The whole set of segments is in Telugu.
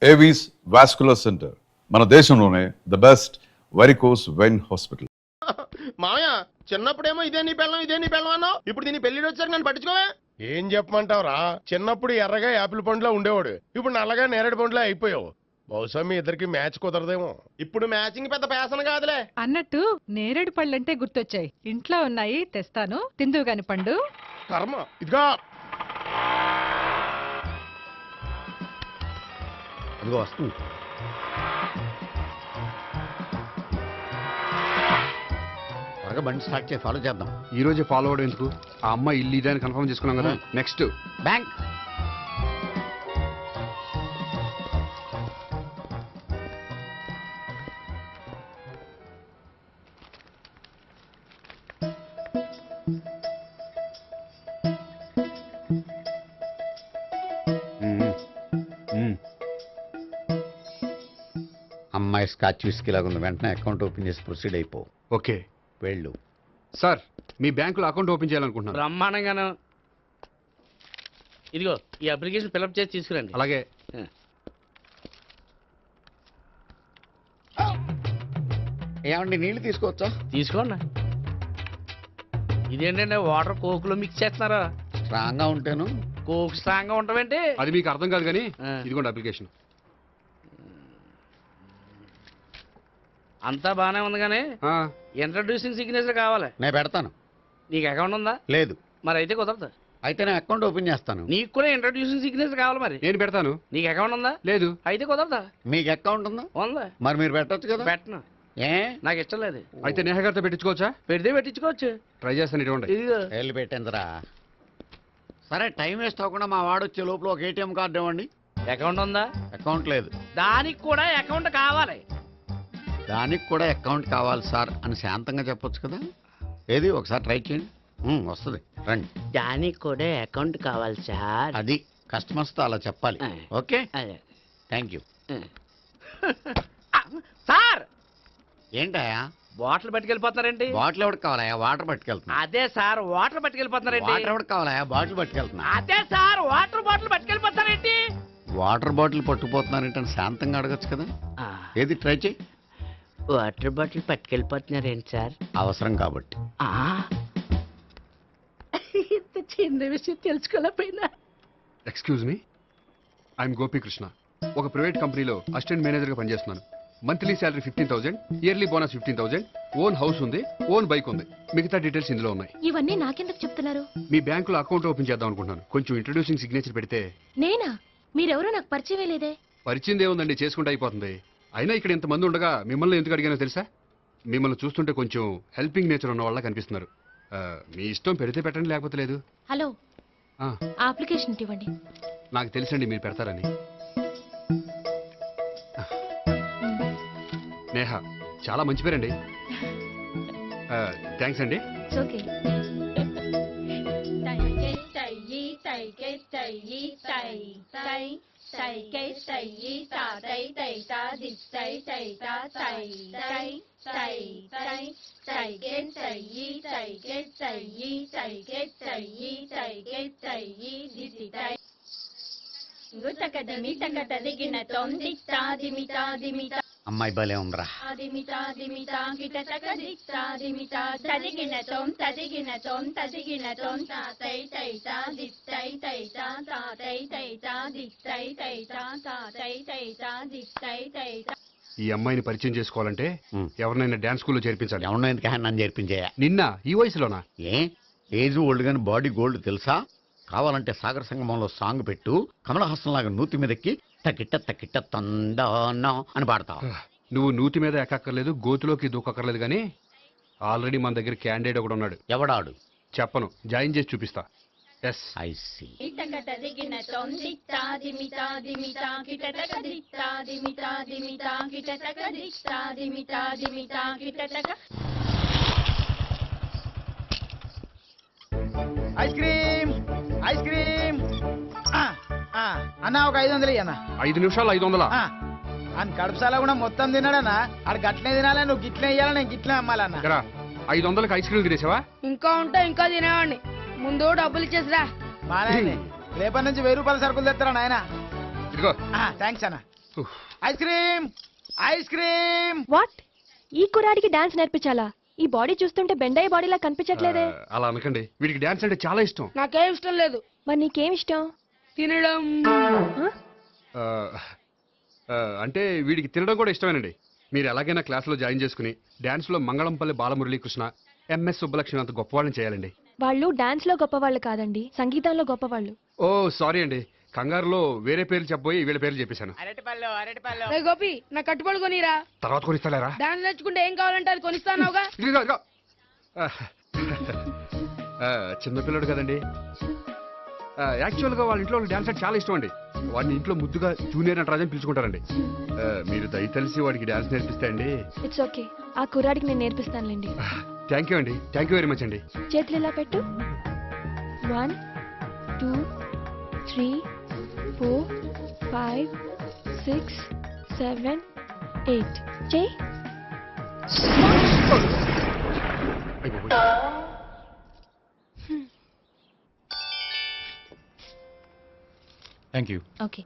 ఏవీస్ వాస్కులర్ సెంటర్, మన దేశంలోనే the best varicose vein hospital. మామయ్య చిన్నప్పుడేమో ఇదే నీ పెళ్ళం అన్నావు, ఇప్పుడు దీని పెళ్లికి వచ్చారు నన్ను పట్టించుకోవే. ఏం చెప్పమంటావురా? చిన్నప్పుడు ఎర్రగా యాపిల్ పండులా ఉండేవాడు, ఇప్పుడు నల్లగా నేరేడు పండులా అయిపోయావు. బహుశా మీ ఇద్దరికి మ్యాచ్ కుదరదేమో. ఇప్పుడు మ్యాచింగ్ పెద్ద పేసన కాదులే. అన్నట్టు నేరేడు పళ్ళంటే గుర్తొచ్చాయి. ఇంట్లో ఉన్నాయి, తెస్తాను, తిందువు గాని పండు. కర్మ. ఇదిగా అదిగో వస్తుంది. త్వరగా బండి స్టార్ట్ చేసి ఫాలో చేద్దాం. ఈ రోజే ఫాలో అవడం ఎందుకు? ఆ అమ్మాయి ఇల్లు ఇదని కన్ఫర్మ్ చేసుకున్నాం కదా. Next bank. అమ్మాయి స్కాచ్ విస్కీ లాగా ఉంది. వెంటనే అకౌంట్ ఓపెన్ చేసి ప్రొసీడ్ అయిపో. ఓకే. వెళ్ళు. సార్, మీ బ్యాంకులో అకౌంట్ ఓపెన్ చేయాలనుకుంటున్నాను. బ్రహ్మాండంగాను. ఇదిగో ఈ అప్లికేషన్ ఫిలప్ చేసి తీసుకురండి. అలాగే. ఏమండి నీళ్లు తీసుకోవచ్చా? తీసుకోండి. ఇదేంటంటే వాటర్ కోక్ లో మిక్స్ చేస్తున్నారా? స్ట్రాంగ్ గా ఉంటాను. కోక్ స్ట్రాంగ్ గా ఉంటావేంటి? అది మీకు అర్థం కాదు కానీ ఇదిగోండి అప్లికేషన్. అంతా బానే ఉంది కానీ ఇంట్రడ్యూసింగ్ సిగ్నేచర్ కావాలి. నేను పెడతాను. నీకు అకౌంట్ ఉందా? లేదు. మరి అయితే కుదరదు. అయితే నేను అకౌంట్ ఓపెన్ చేస్తాను. నీకు కూడా ఇంట్రడ్యూసింగ్ సిగ్నేచర్ కావాలి. మరి నేను పెడతాను. నీకు అకౌంట్ ఉందా? లేదు. అయితే కుదరదా? మీకు అకౌంట్ ఉందా? ఉందా? మరి మీరు పెట్టొచ్చు కదా. పెట్టను. ఏ? నాకు ఇష్టం లేదు. అయితే నేహ గారితో పెట్టించుకోవచ్చా? పెడితే పెట్టించుకోవచ్చు. ట్రై చేస్తాను. ఇటువంటి ఇదిగో వెళ్ళి పెట్టిందిరా. సరే, టైం వేస్ట్ అవ్వకుండా మా వాడు వచ్చే లోపల ఒక ఏటీఎం కార్డు ఇవ్వండి. అకౌంట్ ఉందా? అకౌంట్ లేదు. దానికి కూడా అకౌంట్ కావాలి. దానికి కూడా అకౌంట్ కావాలి సార్ అని శాంతంగా చెప్పొచ్చు కదా. ఏది ఒకసారి ట్రై చేయండి. వస్తుంది, రండి. దానికి కూడా అకౌంట్ కావాలి సార్. అది కస్టమర్స్తో అలా చెప్పాలి. Okay, thank you. సార్, ఏంటయా బాటిల్ పట్టుకెళ్ళిపోతున్నారేంటి? బాటిల్ ఎవరికి కావాలయా? వాటర్ పట్టుకెళ్తున్నా. అదే సార్, వాటర్ పట్టుకెళ్ళిపోతున్నారేంటి? వాటర్ ఎవరికి కావాలయా? బాటిల్ పట్టుకెళ్తున్నా. అదే సార్, వాటర్ బాటిల్ పట్టుకెళ్ళిపోతున్నారేంటి? వాటర్ బాటిల్ పట్టుకుపోతున్నారంటే శాంతంగా అడగచ్చు కదా. ఏది ట్రై చేయి. వాటర్ బాటిల్ పట్టుకెళ్ళిపోతున్నారేంటి సార్? అవసరం కాబట్టి. ఇంత చిన్న విషయం తెలుసుకోలేకపోయినా. Excuse me, I'm Gopikrishna. ఒక ప్రైవేట్ కంపెనీలో అసిస్టెంట్ మేనేజర్ గా పనిచేస్తున్నాను. Monthly salary 15,000, yearly bonus 15,000, own house ఉంది, ఓన్ బైక్ ఉంది. మిగతా డీటెయిల్స్ ఇందులో ఉన్నాయి. ఇవన్నీ నాకెందుకు చెప్తున్నారు? మీ బ్యాంకులో అకౌంట్ ఓపెన్ చేద్దాం అనుకుంటున్నాను. కొంచెం ఇంట్రడ్యూసింగ్ సిగ్నేచర్ పెడితే. నేనా? మీరెవరో నాకు పరిచయం లేదే. పరిచయం ఏముందండి, చేసుకుంటే అయిపోతుంది. అయినా ఇక్కడ ఇంతమంది ఉండగా మిమ్మల్ని ఎందుకు అడిగానో తెలుసా? మిమ్మల్ని చూస్తుంటే కొంచెం హెల్పింగ్ నేచర్ ఉన్న వాళ్ళ కనిపిస్తున్నారు. మీ ఇష్టం, పెడితే పెట్టండి, లేకపోతే లేదు. హలో, అప్లికేషన్ ఇవ్వండి. నాకు తెలుసండి మీరు పెడతారని. నేహ, చాలా మంచి పేరండి. థ్యాంక్స్ అండి. ఓకే. అమ్మాయి భలే ఉందిరా. ఈ అమ్మాయిని పరిచయం చేసుకోవాలంటే ఎవరినైనా డాన్స్ స్కూల్లో చేర్పించాలి. ఎవరినో ఎందుకు నన్ను చేర్పించేయా? నిన్న ఈ వయసులోనా? ఏజ్ ఓల్డ్ గాని బాడీ గోల్డ్ తెలుసా? కావాలంటే సాగర సంగమంలో సాంగ్ పెట్టు, కమలహాసం లాగా నూతి మీదకి తకిట్ట తకిట్ట తందానా అని పాడతావు. నువ్వు నూతి మీద ఎక్కక్కర్లేదు, గోతులోకి దూకక్కర్లేదు, కానీ ఆల్రెడీ మన దగ్గర క్యాండిడేట్ ఒకడు ఉన్నాడు. ఎవడాడు? చెప్పను, జాయిన్ చేసి చూపిస్తా. Yes, I see. Ice cream, ice cream అన్న. ఒక 500 అన్న. 5 నిమిషాలు 500. అని కడుపుసాల కూడా మొత్తం తిన్నాడన్నా. ఆడు గట్లే తినాలా, నువ్వు గిట్లే ఇయ్యాలా, నేను గిట్లే అమ్మాలన్నా. 500కి ఐస్ క్రీమ్ తినేసావా? ఇంకా ఉంటే ఇంకా తినేవాడిని. ముందు డబ్బులు ఇచ్చేసిరా. రేపటి నుంచి 1000 రూపాయల సరుకులు తెస్తారా నాయన? ఇదిగో థ్యాంక్స్ అన్న ice cream ice cream. What? ఈ కుర్రాడికి డాన్స్ నేర్పించాలా? ఈ బాడీ చూస్తుంటే బెండయ్య బాడీలా కనిపించట్లేదే. అలా అనకండి, వీడికి డాన్స్ అంటే చాలా ఇష్టం. నాకేం ఇష్టం లేదు. మరి నీకేం ఇష్టం? తినడం. ఆ, అంటే వీడికి తినడం కూడా ఇష్టమేనండి. మీరు ఎలాగైనా క్లాస్లో జాయిన్ చేసుకుని డాన్స్లో మంగళంపల్లి బాలమురళీకృష్ణ, ఎంఎస్ సుబ్బలక్ష్మి అంత గొప్పవాళ్ళని చేయాలండి. వాళ్ళు డాన్స్ లో గొప్పవాళ్ళు కాదండి, సంగీతంలో గొప్పవాళ్ళు. ఓ సారీ అండి, కంగారులో వేరే పేర్లు చెప్పబోయి వీళ్ళ పేర్లు చెప్పేశాను. అరటిపళ్ళు అరటిపళ్ళు. రే గోపి నా కట్టుబడి కొనిరా. తర్వాత కొనిస్తారా? డాన్స్ నేర్చుకుంటే ఏం కావాలంటే అది కొనిస్తానావుగా. ఇదిగో, ఇదిగో. చిన్నపిల్లడు కదండి. యాక్చువల్గా వాళ్ళ ఇంట్లో డాన్స్ అంటే చాలా ఇష్టం అండి. వాడిని ఇంట్లో ముద్దుగా జూనియర్ నటరాజని పిలుచుకుంటారండి. మీరు దయతలిసి వాడికి డాన్స్ నేర్పిస్తే అండి. ఇట్స్ ఓకే, ఆ కుర్రాడికి నేను నేర్పిస్తానులేండి. థ్యాంక్ యూ అండి, థ్యాంక్ యూ వెరీ మచ్ అండి. చేతులు ఇలా పెట్టు. 1 2 3 4 5 6 7 8 చేయి. Thank you. Okay.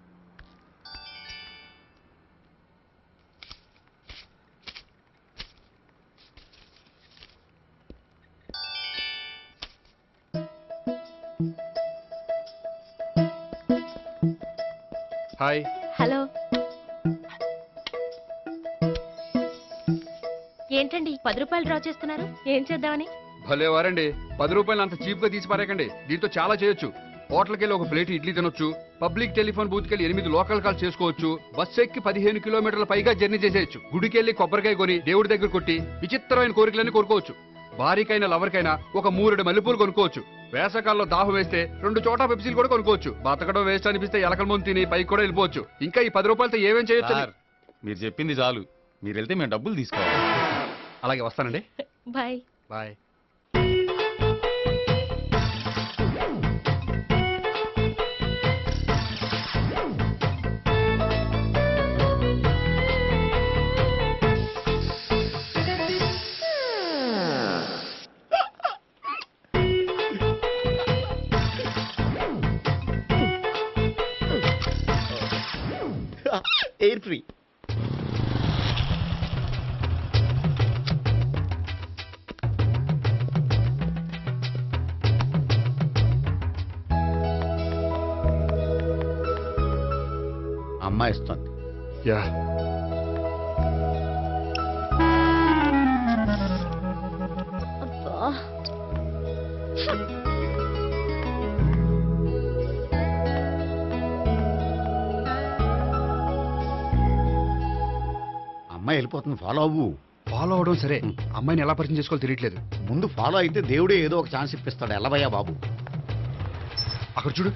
Hi. Hello. ఏంటండి 10 రూపాయలు డ్రా చేస్తున్నారు? ఏం చేద్దామని? భలే వారండి, 10 రూపాయలు అంత చీప్ గా తీసి పారేకండి. దీంతో చాలా చేయొచ్చు. హోటల్కి వెళ్ళి ఒక ప్లేట్ ఇడ్లీ తినొచ్చు, పబ్లిక్ టెలిఫోన్ బూత్ కెళ్ళి 8 లోకల్ కాల్ చేసుకోవచ్చు, బస్ ఎక్కి 15 కిలోమీటర్ల పైగా జర్నీ చేసేయచ్చు, గుడికి వెళ్ళి కొబ్బరికాయ కొని దేవుడి దగ్గర కొట్టి విచిత్రమైన కోరికలన్నీ కోరుకోవచ్చు, భారీకైనా లవర్కైనా ఒక 3 మల్లెపూలు కొనుక్కోవచ్చు, వేసవకాలంలో దాహం వేస్తే 2 చోటా పెప్సీలు కూడా కొనుక్కోవచ్చు, బతకడం వేస్ట్ అనిపిస్తే ఎలకల ముందు తిని పైకి కూడా వెళ్ళిపోవచ్చు. ఇంకా ఈ 10 రూపాయలతో ఏమేం చేయొచ్చు? మీరు చెప్పింది చాలు, మీరు వెళ్తే మేము డబ్బులు తీసుకోవాలి. అలాగే వస్తానండి. బాయ్. బాయ్. Air free. అమ్మాయి ఇస్తుంది. యా. అమ్మాయి వెళ్ళిపోతుంది, ఫాలో అవ్వు. ఫాలో అవడం సరే, అమ్మాయిని ఎలా పరిచయం చేసుకోవాలో తెలియట్లేదు. ముందు ఫాలో అయితే దేవుడే ఏదో ఒక ఛాన్స్ ఇప్పిస్తాడు. ఎల్లవయ్యా బాబు. అక్కడ చూడు.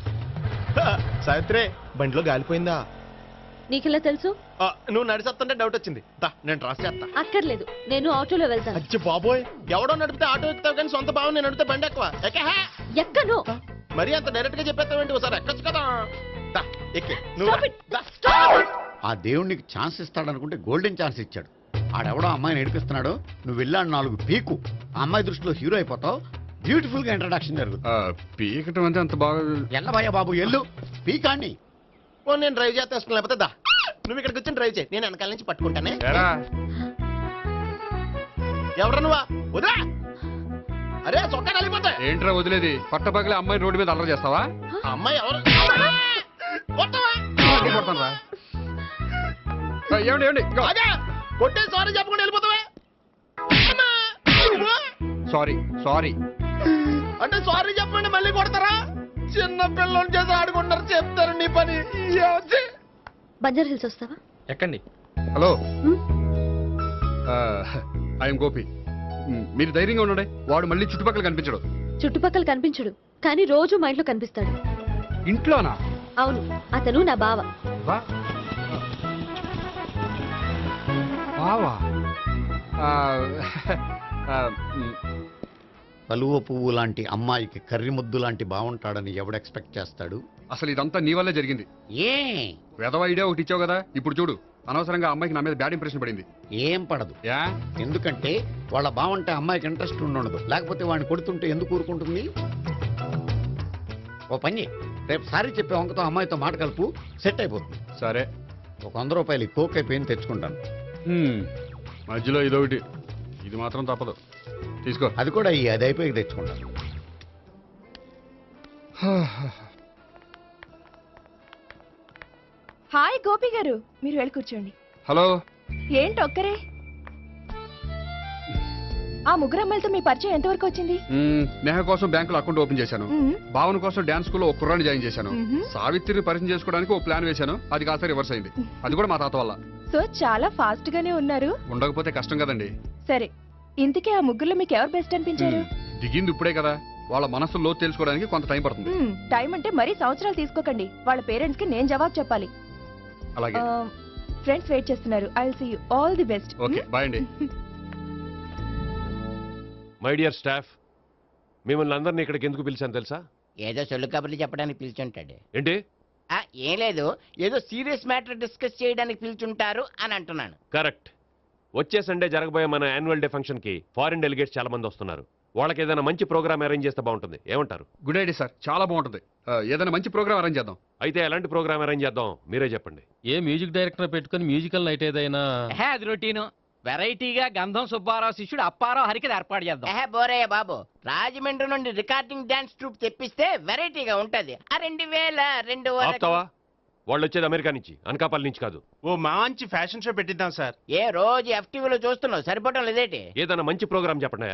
సావిత్రి బండిలో గాలిపోయిందా? నీకెలా తెలుసు? నువ్వు నడిచేస్తుంటే డౌట్ వచ్చింది. నేను ట్రాస్ చేస్తా. అక్కర్లేదు, నేను ఆటోలో వెళ్తాను. అచ్చి బాబోయ్, ఎవడో నడిపితే ఆటో ఎక్కుతావు కానీ సొంత భావం నేను నడిపితే బండి ఎక్కువ. ఎక్కను. మరి అంత డైరెక్ట్ గా చెప్పేస్తావేంటి? ఒకసారి ఎక్కొచ్చు కదా. ఎక్కి నువ్వు Stop it. దా. ఆ దేవుడికి ఛాన్స్ ఇస్తాడనుకుంటే గోల్డెన్ ఛాన్స్ ఇచ్చాడు. ఆడెవడో అమ్మాయిని ఏడిపిస్తున్నాడు, నువ్వు వెళ్ళాడు 4 పీకు. ఆ అమ్మాయి దృష్టిలో హీరో అయిపోతావు. బ్యూటిఫుల్ గా ఇంట్రడక్షన్ జరుగుతుంది. పీకటం అంటే అంత బాగా. ఎల్లవయ్యా బాబు, ఎల్లు పీకాన్ని. నేను డ్రైవ్ చేస్తాను, లేకపోతే దా నువ్వు ఇక్కడికి వచ్చి డ్రైవ్ చేయి, నేను వెనకాల నుంచి పట్టుకుంటానే. ఎవరు నువ్వా? వదిలా. అరే చొక్కా కలిగిపోతా. ఏంట్రా వదిలేది? పట్టపగలే అమ్మాయి రోడ్డు మీద అల్లరి చేస్తావా? అమ్మాయి ఎవరు? కొడతానురా. ఏమండి ఏమండి? కొట్టే సారీ చెప్పకుండా వెళ్ళిపోతావా? సారీ సారీ అంటే సారీ చెప్పండి మళ్ళీ కొడతారా? చిన్న పిల్లలు చేసి ఆడుకుంటారు, చెప్తారు నీ పని. బంజారా హిల్స్ వస్తావా? ఎక్కండి. Hello, I'm Gopi. మీరు ధైర్యంగా ఉండండి, వాడు మళ్ళీ చుట్టుపక్కల కనిపించడు. చుట్టుపక్కల కనిపించడు, కానీ రోజు మా ఇంట్లో కనిపిస్తాడు. ఇంట్లోనా? అవును, అతను నా బావ. బావా? కలువ పువ్వు లాంటి అమ్మాయికి కర్రి ముద్దు లాంటి బాగుంటాడని ఎవడు ఎక్స్పెక్ట్ చేస్తాడు? అసలు ఇదంతా నీ వల్లే జరిగింది. ఏ వెధవ ఐడియా ఒకటి ఇచ్చావు కదా, ఇప్పుడు చూడు. అనవసరంగా అమ్మాయికి నా మీద బ్యాడ్ ఇంప్రెషన్ పడింది. ఏం పడదు. యా? ఎందుకంటే వాళ్ళ బాగుంటే అమ్మాయికి ఇంట్రెస్ట్ ఉండదు. లేకపోతే వాడిని కొడుతుంటే ఎందుకు ఊరుకుంటుంది? ఓ పని, రేపు సారీ చెప్పే వంకతో అమ్మాయితో మాట కలుపు, సెట్ అయిపోతుంది. సరే. ఒక 100 రూపాయలు కోక్ అయిపోయింది తెచ్చుకుంటాను. మధ్యలో ఇదొకటి, ఇది మాత్రం తప్పదు. తీసుకో. అది కూడా అది అయిపోయి తెచ్చుకుంటాను. హాయ్ గోపి గారు, మీరు వెళ్ళి కూర్చోండి. హలో. ఏంటి ఒక్కరే? ఆ ముగ్గురు అమ్మాయిలతో మీ పరిచయం ఎంతవరకు వచ్చింది? నేహ కోసం బ్యాంకులో అకౌంట్ ఓపెన్ చేశాను. భావన కోసం డాన్స్ స్కూల్లో ఒక కుర్రాన్ని జాయిన్ చేశాను. సావిత్రిని పరిచయం చేసుకోవడానికి ఒక ప్లాన్ వేశాను, అది కాస్త రివర్స్ అయింది. అది కూడా మా తాత వల్ల. సో చాలా ఫాస్ట్ గానే ఉన్నారు. ఉండకపోతే కష్టం కదండి. సరే, ఇంతకీ ఆ ముగ్గురులో మీకు ఎవరు బెస్ట్ అనిపించారు? దిగింది ఇప్పుడే కదా, వాళ్ళ మనసు లోతు తెలుసుకోవడానికి కొంత టైం పడుతుంది. టైం అంటే మరీ సంవత్సరాలు తీసుకోకండి. వాళ్ళ పేరెంట్స్ కి నేను జవాబు చెప్పాలి. అలాగే. ఫ్రెండ్స్ వెయిట్ చేస్తున్నారు. I will see you. All the best. Okay, bye అండి. మై డియర్ స్టాఫ్, మిమ్మల్ని అందరినీ ఇక్కడికి ఎందుకు పిలిచాను తెలుసా? ఏదో సొల్లు కబుర్లు చెప్పడానికి పిలిచుంటాడు. ఏంటి? ఏం లేదు, ఏదో సీరియస్ మ్యాటర్ డిస్కస్ చేయడానికి పిలిచుంటారు అని అంటున్నాను. కరెక్ట్. వచ్చే సండే జరగబోయే మన యాన్యువల్ డే ఫంక్షన్ కి ఫారిన్ డెలిగేట్స్ చాలా మంది వస్తున్నారు. వాళ్ళకి ఏదైనా మంచి ప్రోగ్రామ్ అరేంజ్ చేస్తే బాగుంటుంది. ఏమంటారు? గుడ్ ఐడియా సార్, చాలా బాగుంటుంది. ఏదైనా మంచి ప్రోగ్రామ్ అరేంజ్ చేద్దాం. అయితే ఎలాంటి ప్రోగ్రామ్ అరేంజ్ చేద్దాం మీరే చెప్పండి. ఏ మ్యూజిక్ డైరెక్టర్ పెట్టుకుని మ్యూజికల్ నైట్ ఏదైనా. అది రొటీన్. వెరైటీగా గంధం సుబ్బారావు శిష్యుడు అప్పారావు హరికి ఏర్పాటు చేద్దాం. బోరయ్య బాబు, రాజమండ్రి నుండి రికార్డింగ్ డాన్స్ ట్రూప్ తెప్పిస్తే వెరైటీగా ఉంటది. 2002 ఆపుతావా? వాళ్ళు వచ్చేది అమెరికా నుంచి, అనకాపల్లి నుంచి కాదు. ఓ మంచి ఫ్యాషన్ షో పెట్టిద్దాం సార్. ఏ రోజు FTVలో చూస్తున్నావు, సరిపోవటం లేదేటి? ఏదైనా మంచి ప్రోగ్రామ్ చెప్పండి.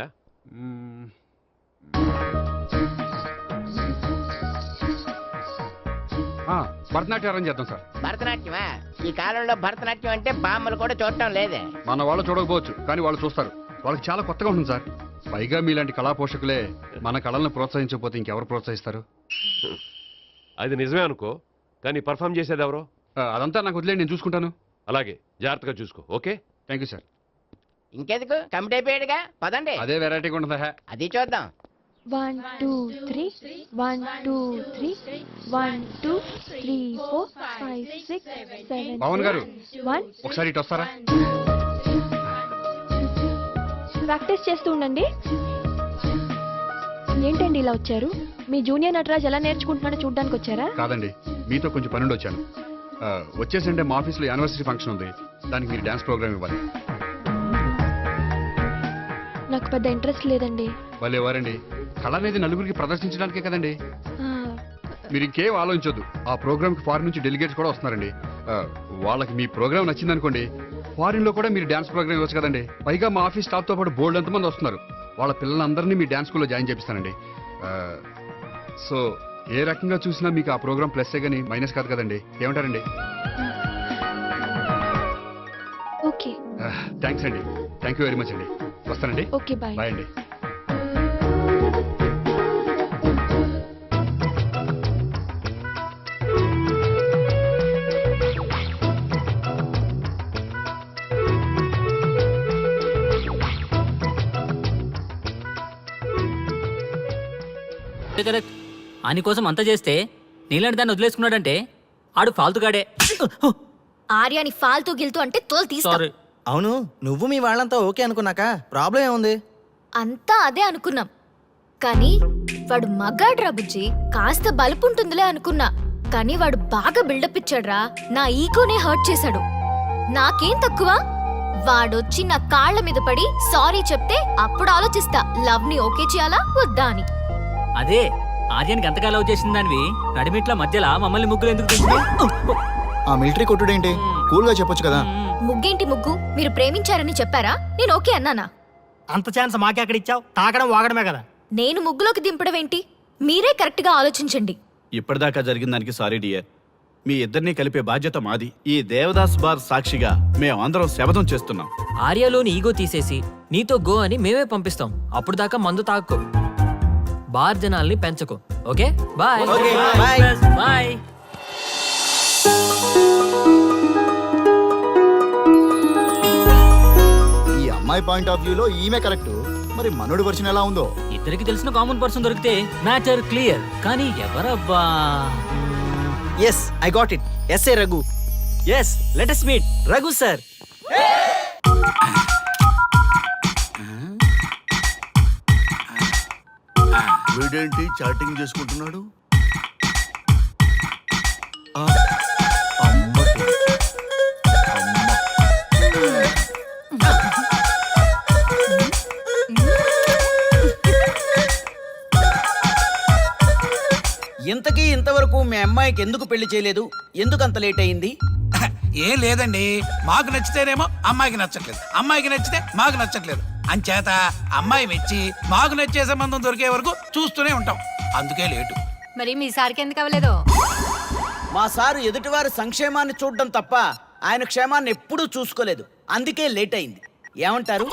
భరతనాట్యం అరేంజ్ చేద్దాం సార్. భరతనాట్యమా? ఈ కాలంలో భరతనాట్యం అంటే బామ్మలు కూడా చూడటం లేదే. మన వాళ్ళు చూడకపోవచ్చు, కానీ వాళ్ళు చూస్తారు. వాళ్ళకి చాలా కొత్తగా ఉంటుంది సార్. పైగా మీలాంటి కళా పోషకులే మన కళలను ప్రోత్సహించకపోతే ఇంకెవరు ప్రోత్సహిస్తారు? అది నిజమే అనుకో, కానీ పర్ఫామ్ చేసేది ఎవరో? అదంతా నాకు వదిలేండి, నేను చూసుకుంటాను. అలాగే, జాగ్రత్తగా చూసుకో. Okay, thank you sir. ఇంకెందుకు, కమిటీ అయిపోయాడుగా, పదండి. అదే వెరైటీగా ఉంటుందా? అది చూద్దాం. 1 2 3 1 2 3 1 2 3 4 5 6 7 పవన్ గారు, 1 ఒకసారి ఇటు వస్తారా? ప్రాక్టీస్ చేస్తూ ఉండండి. ఏంటండి ఇలా వచ్చారు? మీ జూనియర్ నటరాజ్ ఎలా నేర్చుకుంటున్నాడో చూడ్డానికి వచ్చారా? కాదండి, మీతో కొంచెం పనుండి వచ్చాను. వచ్చేసంటే మా ఆఫీస్లో యానివర్సరీ ఫంక్షన్ ఉంది, దానికి మీరు డాన్స్ ప్రోగ్రామ్ ఇవ్వాలి. నాకు పెద్ద ఇంట్రెస్ట్ లేదండి. వాళ్ళు ఎవరండి? కళ అనేది నలుగురికి ప్రదర్శించడానికే కదండి. మీరు ఇంకేం ఆలోచించొద్దు. ఆ ప్రోగ్రామ్కి ఫారిన్ నుంచి డెలిగేట్స్ కూడా వస్తున్నారండి. వాళ్ళకి మీ ప్రోగ్రామ్ నచ్చిందనుకోండి, ఫారిన్ లో కూడా మీరు డాన్స్ ప్రోగ్రామ్ ఇవ్వచ్చు కదండి. పైగా మా ఆఫీస్ స్టాఫ్ తో పాటు బోల్డ్ ఎంతమంది వస్తున్నారు. వాళ్ళ పిల్లలందరినీ మీ డాన్స్ స్కూల్లో జాయిన్ చేపిస్తానండి. సో ఏ రకంగా చూసినా మీకు ఆ ప్రోగ్రామ్ ప్లస్ కానీ మైనస్ కాదు కదండి. ఏమంటారండి? ఓకే. థ్యాంక్స్ అండి. థ్యాంక్ యూ వెరీ మచ్ అండి. వస్తానండి. Okay, bye. బాయ్ అండి. కరెక్ట్. అని కోసం అంతా చేస్తే నీలాంటి దాన్ని వదిలేసుకున్నాడంటే ఆడు ఫాల్తుగాడే. ఆర్యాని ఫాల్తూ గిల్తూ అంటే తోలు తీస్తా. సారీ. అవును, నువ్వు మీ వాళ్ళంతా ఓకే అనుకున్నాక ప్రాబ్లం ఏముంది? అంతా అదే అనుకున్నాం, కానీ వాడు మగాడ్రా బుజ్జి. కాస్త బలుపుంటుందిలే అనుకున్నా, కానీ వాడు బాగా బిల్డప్ ఇచ్చాడ్రా. నా ఈగోనే హర్ట్ చేశాడు. నాకేం తక్కువ? వాడొచ్చి నా కాళ్ల మీద పడి సారీ చెప్తే అప్పుడు ఆలోచిస్తా లవ్ ని ఓకే చేయాలా వద్దా అని. అదే ఆర్యానికి అంతగా లవ్ చేసిన దానివి నడిమిట్ల మధ్యలో మమ్మల్ని ముగ్గులు ఎందుకు తెచ్చినావు? ఆ మిలిటరీ కొట్టుడేంటి? కూల్ గా చెప్పొచ్చు కదా. ముగ్గేంటి ముగ్గు? మీరు ప్రేమించారని చెప్పారా? నేను ఓకే అన్నానా? అంత ఛాన్స్ మాకే అక్కడ ఇచ్చావు. తాకడం వాగడమే కదా. నేను ముగ్గులోకి దింపడం ఏంటి? మీరే కరెక్ట్ గా ఆలోచించండి. ఇప్పటిదాకా జరిగిన దానికి సారీ డియర్. మీ ఇద్దరిని కలిపే బాధ్యత మాది. ఈ దేవదాస్ బార్ సాక్షిగా మేమందరం శపథం చేస్తున్నాం. ఆర్యాలోని ఈగో తీసేసి నీతో గో అని మేమే పంపిస్తాం. అప్పుడు దాకా మందు తాక్కో. బార్ జనాల్ని పెంచకు. Okay bye. బాయ్. ఈ అమ్మాయి పాయింట్ ఆఫ్ వ్యూలో ఈమె కరెక్ట్. మరి మనోడి వర్షన్ ఎలా ఉందో? ఇద్దరికి తెలిసిన కామన్ పర్సన్ దొరికితే మ్యాటర్ క్లియర్. కానీ ఎవరబ్బా? Yes, I got it. SA Raghu. Yes, let us meet Raghu sir. వీడేంటి చాటింగ్ చేసుకుంటున్నాడు? ఇంతకీ ఇంతవరకు మీ అమ్మాయికి ఎందుకు పెళ్లి చేయలేదు? ఎందుకు అంత లేట్ అయింది? ఏం లేదండి, మాకు నచ్చితేనేమో అమ్మాయికి నచ్చట్లేదు, అమ్మాయికి నచ్చితే మాకు నచ్చట్లేదు. అంచేత అమ్మాయి మెచ్చి మాకు నచ్చే సంబంధం దొరికే వరకు చూస్తూనే ఉంటాం. అందుకే లేటు. మరి మీ సార్కి ఎందుకు అవ్వలేదు? మా సారు ఎదుటివారి సంక్షేమాన్ని చూడడం తప్ప ఆయన క్షేమాన్ని ఎప్పుడూ చూసుకోలేదు. అందుకే లేట్ అయింది. ఏమంటారు?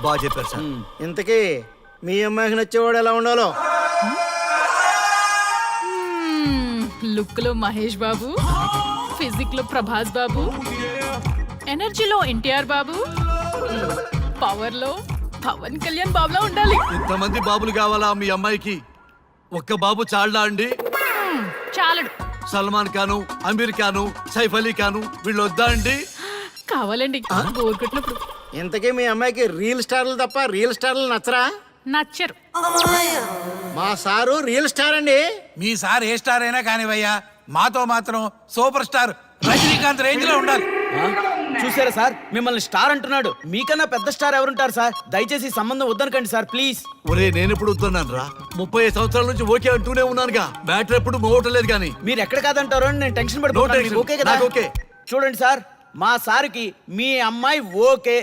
బాగా చెప్పారు సార్. ఇంతకీ మీ అమ్మాయికి నచ్చేవాడు ఎలా ఉండాలో? లుక్ లో మహేష్ బాబు, ఫిజిక్ లో ప్రభాస్ బాబు, ఎనర్జీలో ఎన్టీఆర్ బాబు, పవర్ లో పవన్ కళ్యాణ్ బాబులా ఉండాలి. ఇంతమంది బాబులు కావాలా మీ అమ్మాయికి? ఒక్క బాబు చాళ్ళా అండి? చాలడు. సల్మాన్ ఖాను, అమీర్ ఖాను, సైఫ్ అలీ ఖాను వీళ్ళు వద్దా అండి? కావాలండి బోర్ కొట్టినప్పుడు. ఇంతకీ మీ అమ్మాయికి రియల్ స్టార్లు తప్ప రియల్ స్టార్లు నచ్చరా? నచ్చరు. మా సారు రియల్ స్టార్ అండి. మీ సార్ ఏ స్టార్ అయినా కానివయ్యా, మాతో మాత్రం సూపర్ స్టార్ రజనీకాంత్ రేంజ్ లో ఉండాలి. చూసారా సార్, మిమ్మల్ని స్టార్ అంటున్నాడు. మీకన్నా పెద్ద స్టార్ ఎవరుంటారు సార్? దయచేసి సంబంధం వద్దనకండి సార్, ప్లీజ్. ఒరే నేను ఎప్పుడు వస్తున్నాను రా? 35 సంవత్సరాల నుంచి ఓకే అంటూనే ఉన్నానుగా. బ్యాటరీ ఎప్పుడు మోగటలేదు కానీ. మీరు ఎక్కడ కాదంటారో అని నేను టెన్షన్ పడిపోతున్నాను. మీకు ఓకే కదా? ఓకే. చూడండి సార్, మా సార్కి మీ అమ్మాయి ఓకే.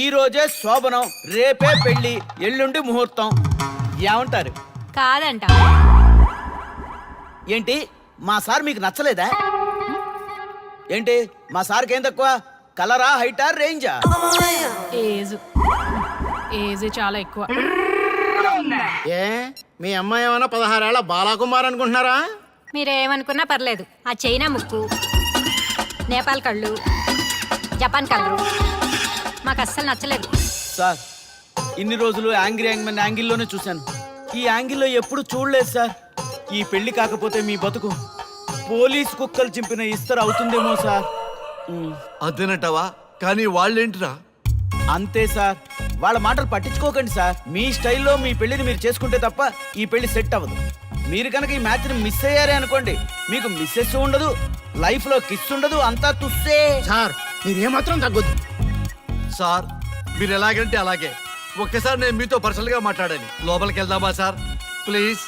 ఈ రోజే శోభనం, రేపే పెళ్లి, ఎల్లుండి ముహూర్తం. ఏమంటారు? కాదంట. ఏంటి మా సార్ మీకు నచ్చలేదా? ఏంటి మా సార్కి ఏం తక్కువ? కలరా, హైటా, రేంజా? ఏజ్ చాలా ఎక్కువ. ఏ మీ అమ్మాయి ఏమైనా 16 ఏళ్ల బాలాకుమార్ అనుకుంటున్నారా? మీరేమనుకున్నా పర్లేదు. ఆ చైనా ముక్కు, నేపాల్ కళ్ళు, జపాన్ కళ్ళు మాకు అస్సలు నచ్చలేదు. సార్ ఇన్ని రోజులు యాంగ్రీ యాంగ్మెన్ యాంగిల్లోనే చూశాను. ఈ యాంగిల్లో ఎప్పుడు చూడలేదు సార్. ఈ పెళ్లి కాకపోతే మీ బతుకు పోలీస్ కుక్కలు చింపిన ఇస్తరు అవుతుందేమో సార్. అదేనంటావా? కానీ వాళ్ళేంటిరా? అంతే సార్, వాళ్ళ మాటలు పట్టించుకోకండి సార్. మీ స్టైల్లో మీ పెళ్లిని మీరు చేసుకుంటే తప్ప ఈ పెళ్లి సెట్ అవ్వదు. మీరు కనుక ఈ మ్యాచ్ని మిస్ అయ్యారే అనుకోండి, మీకు మిస్సెస్ ఉండదు, లైఫ్ లో కిస్ ఉండదు, అంతా తుస్సే. సార్ మీరేమాత్రం తగ్గొద్దు. సార్ మీరు ఎలాగంటే అలాగే. ఒక్కసారి నేను మీతో పర్సనల్ గా మాట్లాడాలి. లోపలికి వెళ్దామా సార్? ప్లీజ్.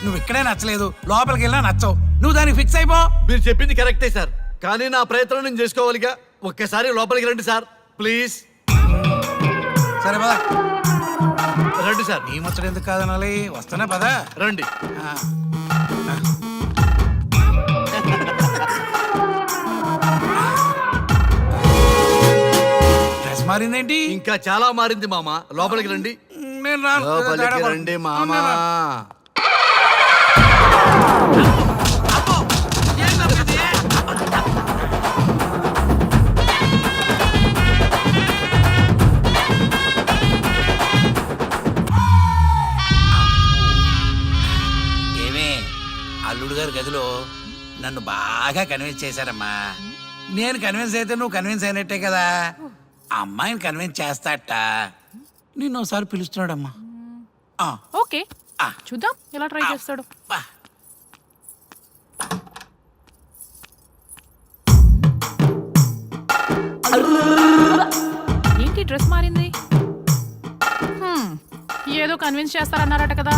నువ్వు ఇక్కడే నచ్చలేదు, లోపలికి వెళ్ళినా నచ్చవు. నువ్వు దానికి ఫిక్స్ అయిపో. మీరు చెప్పింది కరెక్టే సార్, కానీ నా ప్రయత్నం నేను చేసుకోవాలిగా. ఒక్కసారి లోపలికి రండి సార్, ప్లీజ్. సరే పదా రండి సార్. నీ ముచ్చట ఎందుకు కాదనాలి? వస్తానే పదా, రండి. డ్రెస్ మారిందేంటి? ఇంకా చాలా మారింది మామ. లోపలికి రండి. నేను రాను. లోపలికి రండి మామా. ఏమే అల్లుడు గారి గదిలో నన్ను బాగా కన్విన్స్ చేశారమ్మా. నేను కన్విన్స్ అయితే నువ్వు కన్విన్స్ అయినట్టే కదా. అమ్మాయిని కన్విన్స్ చేస్తాట. నిన్ను ఒకసారి పిలుస్తున్నాడమ్మా. ఓకే చూద్దాం ఎలా ట్రై చేస్తాడు. ఏంటి డ్రెస్ మారింది? ఏదో కన్విన్స్ చేస్తారన్నారట కదా.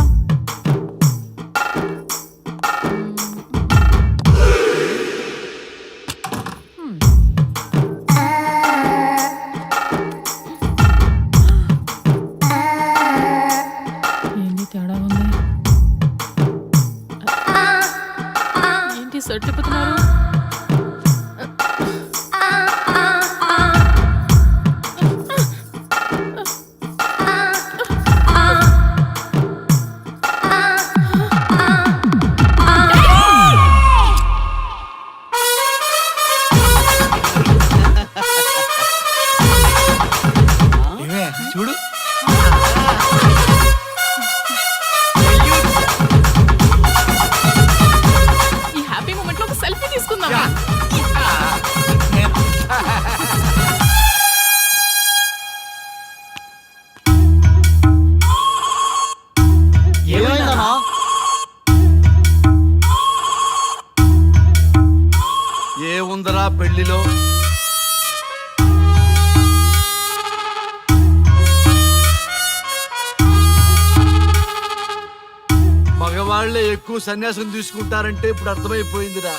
ఏంటి తేడా ఉంది? ఏంటి షర్ట్ తిప్పుతున్నారు? పెళ్లిలో మగవాళ్లే ఎక్కువ సన్యాసం తీసుకుంటారంటే ఇప్పుడు అర్థమైపోయిందిరా.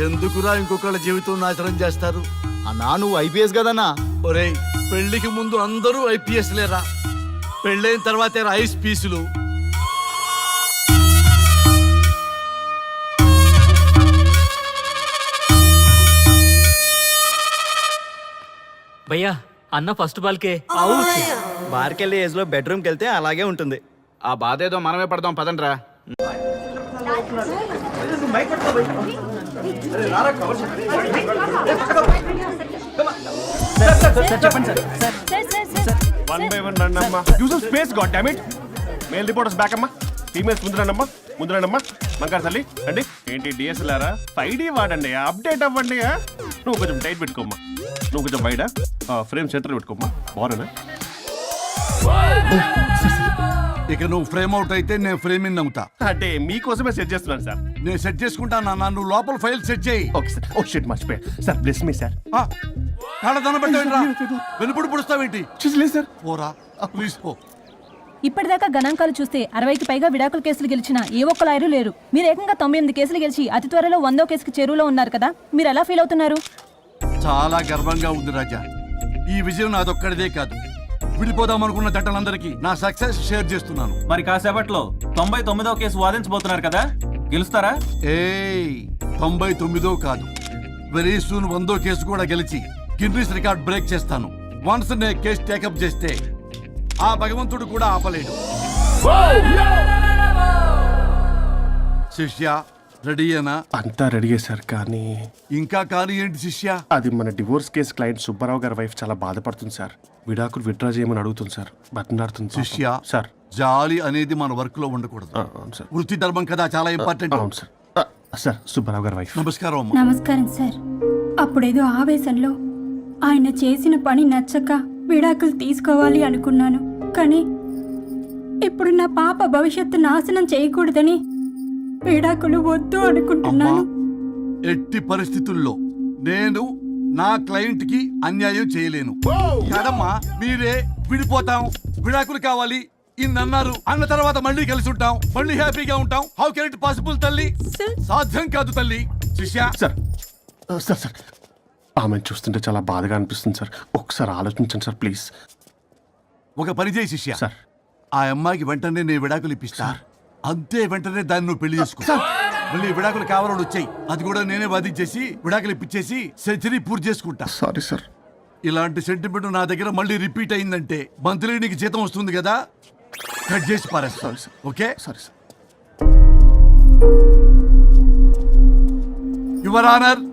ఎందుకురా ఇంకొకళ్ళ జీవితం నాశనం చేస్తారు? అన్నా నువ్వు ఐపీఎస్ కదన్నా. ఒరేయ్, పెళ్లికి ముందు అందరూ ఐపీఎస్ లేరా, పెళ్ళైన తర్వాతే ఐస్ పీసులు. భయ్యా అన్న ఫస్ట్ బాల్కే బార్కెళ్ళి ఏజ్ లో బెడ్రూమ్కి వెళ్తే అలాగే ఉంటుంది. ఆ బాధ ఏదో మనమే పడదాం పదండ్రా. వన్ బై వన్ రండి అమ్మా. Use space god damn it. Male reporters back అమ్మా, ఫీమేల్స్ ముందు రండి అమ్మా. మంకారు తల్లి అండి. ఏంటి డిఎస్ఎల్ఆరా? 5D వాడండి, అప్డేట్ అవ్వండి. నువ్వు కొంచెం టైట్ పెట్టుకోమ్మా, నువ్వు కొంచెం వైడా ఫ్రేమ్ సెంటర్ పెట్టుకోమ్మా. బాగున్నా? ఇక నువ్వు ఫ్రేమ్ అవుట్ అయితే నేను ఫ్రేమింగ్ అవుతా. అంటే మీకోసమే సెట్ చేస్తున్నాను సార్. నేను సెట్ చేసుకుంటాను. నువ్వు లోపల ఫైల్ సెట్ చేయి. Okay sir. ఓ షిట్ మర్చిపోయా సార్. Bless me sir. వెనుపుడు పుడుస్తావేంటి? చూసలేదు సార్. పోరా ప్లీజ్ పో. ఇప్పటిదాకా గణాంకాలు చూస్తే 60కి పైగా విడాకుల కేసులు గెలిచిన ఏ ఒక్క లాయరు లేరు. మీరు ఏకంగా 98 కేసులు గెలిచి అతి త్వరలో 100వ కేసుకి చెరువులో ఉన్నారు కదా, మీరు ఎలా ఫీల్ అవుతున్నారు? చాలా గర్వంగా ఉంది రాజా. ఈ విజయం నాదొక్కడిదే కాదు, విడిపోదాం అనుకున్న జంటలందరికీ నా సక్సెస్ షేర్ చేస్తున్నాను. మరి కాసేపట్లో 99వ కేసు వాదించబోతున్నారు కదా, గెలుస్తారా? 99 కాదు, వెరీ సూన్ 100వ కేసు కూడా గెలిచి గిన్నిస్ రికార్డ్ బ్రేక్ చేస్తాను. వన్స్ నే కేసు టేకప్ చేస్తే ఆ భగవంతుడు కూడా ఆపలేడు. శిష్య రెడీయేనా? అంతా రెడీ సార్. కానీ ఇంకా కానీ ఏంటి శిష్య? అది మన డివోర్స్ కేసు క్లయింట్ సుబ్బారావు గారి వైఫ్ చాలా బాధపడుతుంది సార్. విడాకులు విత్డ్రా చేయమని అడుగుతుంది సార్. బతినాడుతుంది శిష్య సార్. జాలి అనేది మన వర్క్ లో ఉండకూడదు. అవును సార్. వృత్తి ధర్మం కదా, చాలా ఇంపార్టెంట్. అవును సార్. సార్ సుబ్బారావు గారి వైఫ్. నమస్కారం అమ్మా. నమస్కారం సార్. అప్పుడేదో ఆవేశంలో ఆయన చేసిన పని నచ్చక విడాకులు తీసుకోవాలి అనుకున్నాను. కానీ ఇప్పుడు నా పాప భవిష్యత్తు నాశనం చేయకూడదని విడాకులు వద్దు అనుకుంటున్నాను. ఎట్టి పరిస్థితుల్లో నేను నా క్లయింట్ కి అన్యాయం చేయలేను కదమ్మా. మీరే విడిపోతాం, విడాకులు కావాలి ఇన్నన్నారు అన్న తర్వాత మళ్ళీ కలిసి ఉంటాం, మళ్ళీ హ్యాపీగా ఉంటాం. హౌ కెన్ ఇట్ పాసిబుల్ తల్లి? సాధ్యం కాదు తల్లి. శిష్య సార్ సార్ సార్ ఆమెను చూస్తుంటే చాలా బాధగా అనిపిస్తుంది సార్. ఒకసారి ఆలోచించండి సార్ ప్లీజ్. ఒక పని చేయి శిష్య, సార్ ఆ అమ్మాయికి వెంటనే నేను విడాకులు ఇప్పిస్తా. అంతే, వెంటనే దాన్ని నువ్వు పెళ్లి చేసుకో. మళ్ళీ విడాకులు కావాలని వచ్చాయి, అది కూడా నేనే వాదించేసి విడాకులు ఇప్పించేసి సెంచరీ పూర్తి చేసుకుంటా. Sorry sir. ఇలాంటి సెంటిమెంట్ నా దగ్గర మళ్ళీ రిపీట్ అయిందంటే మంత్లీ నీకు జీతం వస్తుంది కదా, కట్ చేసి పారేస్తా. Okay? Sorry sir. Your honour,